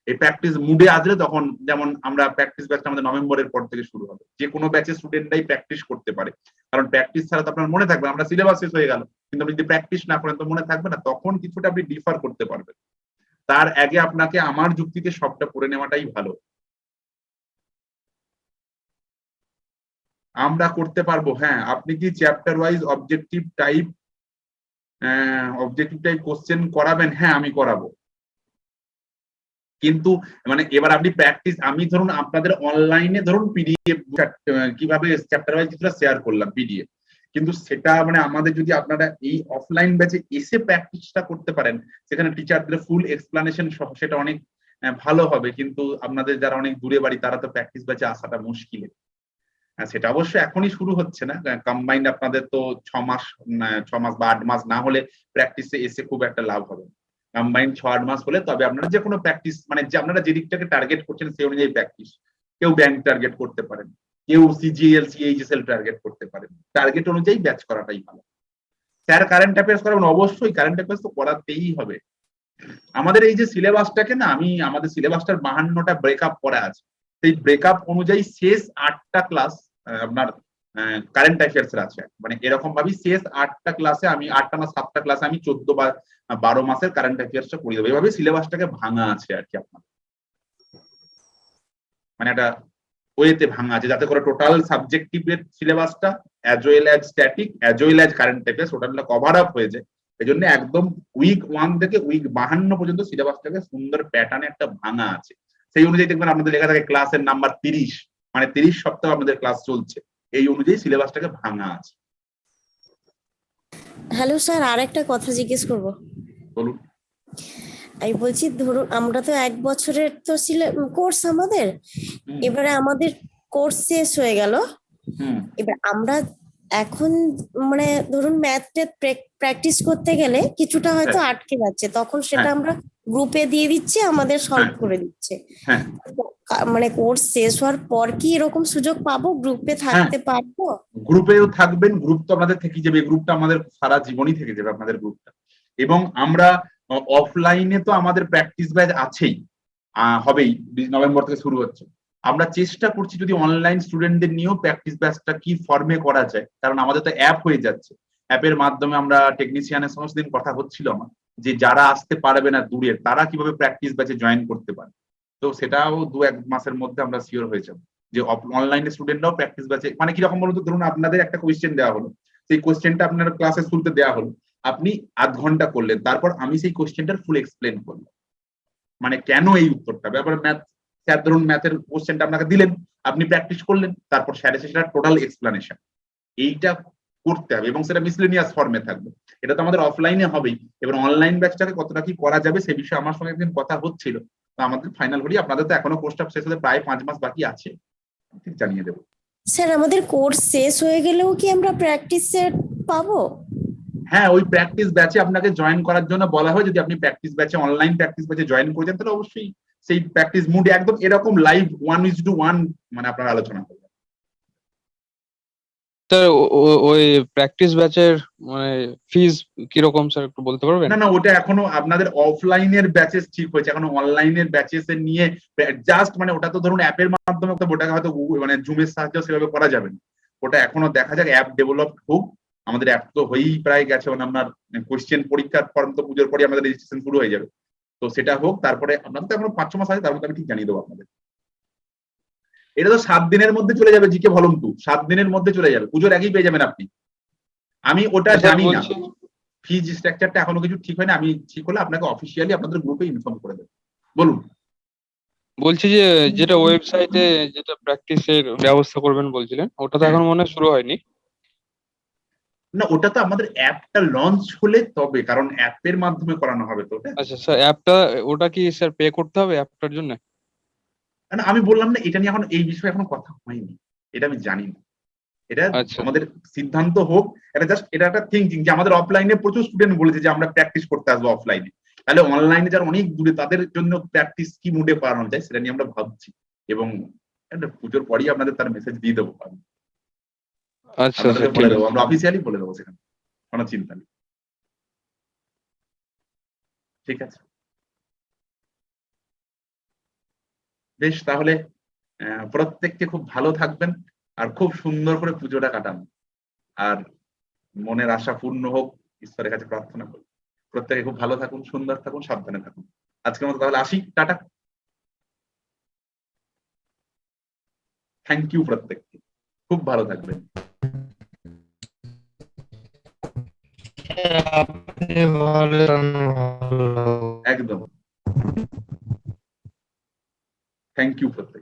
এই প্র্যাকটিস মুডে আসলে তখন, যেমন আমরা প্র্যাকটিস ব্যাচটা আমাদের নভেম্বরের পর থেকে শুরু হবে। যে কোনো ব্যাচের স্টুডেন্টরাই প্র্যাকটিস করতে পারে, কারণ প্র্যাকটিস ছাড়া তো আপনার মনে থাকবে, আমরা সিলেবাস শেষ হয়ে গেল, কিন্তু আপনি যদি প্র্যাকটিস না করেন তো মনে থাকবে না। তখন কিছুটা আপনি ডিফার করতে পারবেন। তার আগে আপনাকে আমার যুক্তিতে সবটা পড়ে নেওয়াটাই ভালো। আমরা করতে পারবো, হ্যাঁ। আপনি কি chapter wise objective type question করাবেন? হ্যাঁ, আমি করাবো। কিন্তু মানে এবার আপনি প্র্যাকটিস, আমি ধরুন আপনাদের অনলাইনে ধরুন পিডিএফ কিভাবে চ্যাপ্টার ওয়াইজ কিছুটা শেয়ার করলাম পিডিএফ, কিন্তু সেটা মানে আমাদের যদি আপনারা এই অফলাইন ব্যাচে এসে প্র্যাকটিসটা করতে পারেন, সেখানে টিচারদের ফুল এক্সপ্লানেশন সহ, সেটা অনেক ভালো হবে। কিন্তু আপনাদের যারা অনেক দূরে বাড়ি তারা তো প্র্যাকটিস ব্যাচে আসাটা মুশকিল। সেটা অবশ্য এখনই শুরু হচ্ছে না, কম্বাইন্ড আপনাদের তো 6 মাস বা 8 মাস না হলে প্র্যাকটিসে এসে খুব একটা লাভ হবে। কম্বাইন্ড 6-8 মাস হলে তবে আপনারা যে কোনো প্র্যাকটিস, মানে যে আপনারা যে দিকটাকে টার্গেট করছেন সেই অনুযায়ী প্র্যাকটিস, কেউ ব্যাংক টার্গেট করতে পারেন, কেউ CGL CHSL টার্গেট করতে পারেন, টার্গেট অনুযায়ী ব্যাচ করাটাই ভালো। স্যার কারেন্ট অ্যাফেয়ার্স করাবেন, অবশ্যই কারেন্ট অ্যাফেয়ার্স তো করাতেই হবে। আমাদের এই যে সিলেবাসটাকে না, আমাদের সিলেবাসটার 52টা ব্রেকআপ করা আছে, সেই ব্রেকআপ অনুযায়ী শেষ 8টা ক্লাস আপনার কারেন্ট অ্যাফেয়ার্স এর আছে। মানে এরকম ভাবে শেষ 8টা ক্লাসে আমি 8টা না 7টা ক্লাসে আমি 14 বা 12 মাসের কারেন্ট অ্যাফেয়ার্সটা পড়িয়ে দেবো। এভাবে সিলেবাসটাকে ভাঙা আছে আর কি আপনার, মানে একটা ওয়েতে ভাঙা আছে, যাতে করে টোটাল সাবজেক্টিভের সিলেবাসটা as well as static as well as current affairs টোটালটা কভার আপ হয়ে যায়। এই জন্য একদম উইক 1 থেকে উইক 52 পর্যন্ত সিলেবাসটাকে সুন্দর প্যাটার্নে একটা ভাঙা আছে। সেই অনুযায়ী দেখবেন আপনাদের লেখা থাকে ক্লাসের নাম্বার 30, মানে 30 সপ্তাহ আপনাদের ক্লাস চলছে, এই অনুযায়ী সিলেবাসটাকে ভাঙা আছে। হ্যালো স্যার, আর একটা কথা জিজ্ঞেস করব। বলুন। আমি বলছি ধরুন আমরা তো 1 বছরের তো কোর্স আমাদের, হুম, এবারে আমাদের কোর্স শেষ হয়ে গেল, হুম, এবার আমরা এখন মানে ধরুন ম্যাথ প্র্যাকটিস করতে গেলে কিছুটা হয়তো হ্যাঁ, আটকে যাচ্ছে, তখন সেটা হ্যাঁ, আমরা গ্রুপে দিয়ে দিচ্ছি, আমাদের সলভ হ্যাঁ, করে দিচ্ছে। হ্যাঁ, মানে কোর্স শেষ হওয়ার পর কি এরকম সুযোগ পাবো, গ্রুপে হ্যাঁ, থাকতে পারবো? গ্রুপেও থাকবেন, গ্রুপ তো আপনাদের থেকে যাবে, গ্রুপটা আমাদের সারা জীবনই থেকে যাবে আপনাদের গ্রুপটা। এবং আমরা অফলাইনে তো আমাদের প্র্যাকটিস ব্যাচ আছেই, হবেই, নভেম্বর থেকে শুরু হচ্ছে। আমরা চেষ্টা করছি যদি অনলাইন স্টুডেন্টদের নিয়েও প্র্যাকটিস ব্যাচটা কি ফর্মে করা যায়, কারণ আমাদের তো অ্যাপ হয়ে যাচ্ছে, অ্যাপের মাধ্যমে আমরা টেকনিশিয়ানের সমস্ত দিন কথা হচ্ছিল আমার, যে যারা আসতে পারবে না দূরের, তারা কিভাবে প্র্যাকটিস ব্যাচে জয়েন করতে পারে। তো সেটাও 2-1 মাসের মধ্যে আমরা শিওর হয়ে যাবো যে অনলাইনে স্টুডেন্টরাও প্র্যাকটিস ব্যাচে, মানে কিরকম বলতো, ধরুন আপনাদের একটা কোয়েশ্চেন দেওয়া হলো, সেই কোয়েশ্চেনটা আপনার ক্লাসে শুরুতে দেওয়া হলো, আপনি আধ ঘন্টা করলেন, তারপর আমি সেই কোয়েশ্চেনটার ফুল এক্সপ্লেন করলাম, মানে কেন এই উত্তরটা, ব্যাপারে ম্যাথ স্যার ধরুন ম্যাথের কোশ্চেনটা আপনাকে দিলেন, আপনি প্র্যাকটিস করলেন, তারপর স্যার এসে সেটা টোটাল এক্সপ্লানেশন, এইটা করতে হবে, এবং সেটা মিসলেনিয়াস ফর্মে থাকবে। এটা তো আমাদের অফলাইনে হবেই। এবার অনলাইন ব্যাচটাকে কতটা কি করা যাবে সে বিষয়ে আমার সঙ্গে একদিন কথা হচ্ছিল, তো আমাদের ফাইনাল হলি, আপনাদের তো এখনো কোর্সটা শেষ হতে প্রায় 5 মাস বাকি আছে, ঠিক জানিয়ে দেবো। স্যার আমাদের কোর্স শেষ হয়ে গেলেও কি আমরা প্র্যাকটিস সেট পাবো? হ্যাঁ, ওই প্র্যাকটিস ব্যাচে আপনাকে জয়েন করার জন্য বলা হয়, যদি আপনি প্র্যাকটিস ব্যাচে অনলাইন প্র্যাকটিস ব্যাচে জয়েন করে যান, তাহলে অবশ্যই সেই প্র্যাকটিস মুডে একদম এরকম লাইভ 1:1 মানে আপনারা আলোচনা করবেন। স্যার ওই প্র্যাকটিস ব্যাচের মানে ফিজ কিরকম স্যার একটু বলতে পারবেন? না, না, ওটা এখনো আপনাদের অফলাইনের ব্যাচেস ঠিক হয়েছে, এখনো অনলাইনের ব্যাচেস এর নিয়ে জাস্ট, মানে ওটা তো ধরুন অ্যাপের মাধ্যমে, ওটাকে হয়তো মানে জুমের সাহায্যে সেভাবে করা যাবে না, ওটা এখনো দেখা যাক, অ্যাপ ডেভেলপ হোক। আমাদের অ্যাপ তো হয়েই প্রায় গেছে, মানে আপনার কোয়েশ্চেন পরীক্ষার ফর্ম তো পুজোর পরে আমাদের রেজিস্ট্রেশন শুরু হয়ে যাবে, তো সেটা হোক, তারপরে আপনাদের তো এখনো 5-6 মাস আছে, তার মধ্যে আমি ঠিক জানিয়ে দেবো আপনাদের। এটা তো 7 দিনের মধ্যে চলে যাবে, জিকে ভলিউম 2 7 দিনের মধ্যে চলে যাবে, পুজোর আগেই পেয়ে যাবেন আপনি। আমি ওটা স্যার জানি না, বলছি ফিজ স্ট্রাকচারটা এখনো কিছু ঠিক হয়নি, আমি ঠিক হলে আপনাকে অফিসিয়ালি আপনাদের গ্রুপে ইনফর্ম করে দেবো। বলুন। বলছি যে যেটা ওয়েবসাইটে যেটা প্র্যাকটিসের ব্যবস্থা করবেন বলছিলেন, ওটা তো হ্যাঁ, এখন মনে হয় শুরু হয়নি। না, ওটা তো আমাদের অ্যাপটা লঞ্চ হলে তবে, কারণ অ্যাপের মাধ্যমে করানো হবে তো ওটা। আচ্ছা স্যার, অ্যাপটা ওটা কি স্যার পে করতে হবে অ্যাপটার জন্য? না, আমি বললাম না, এটা নিয়ে এখন এই বিষয়ে এখনো কথা হয়নি, এটা আমি জানি না, এটা আচ্ছা আমাদের সিদ্ধান্ত হোক। এটা জাস্ট এটা একটা থিঙ্কিং, যে আমাদের অফলাইনে প্রচুর স্টুডেন্ট বলেছে যে আমরা প্র্যাকটিস করতে আসবো অফলাইনে, তাহলে অনলাইনে যারা অনেক দূরে তাদের জন্য প্র্যাকটিস কি মুডে করানো যায় সেটা নিয়ে আমরা ভাবছি, এবং একটা পুজোর পরেই আপনাদের তার মেসেজ দিয়ে দেবো, আচ্ছা আপনাদেরকে স্যার, বলে ঠিক দেবো, আছে। আমরা অফিসিয়ালি বলে দেবো, সেখানে কোনো চিন্তা নেই। ঠিক আছে, বেশ, তাহলে প্রত্যেককে খুব ভালো থাকবেন, আর খুব সুন্দর করে পুজোটা কাটান, আর মনের আশা পূর্ণ হোক, ঈশ্বরের কাছে প্রার্থনা করি। প্রত্যেকে খুব ভালো থাকুন, সুন্দর থাকুন, সাবধানে থাকুন। আজকের মতো তাহলে আসি, টাটা। থ্যাংক ইউ প্রত্যেককে, খুব ভালো থাকবেন। আপনি ভালো ভালো। একদম, থ্যাংক ইউ প্রত্যেক।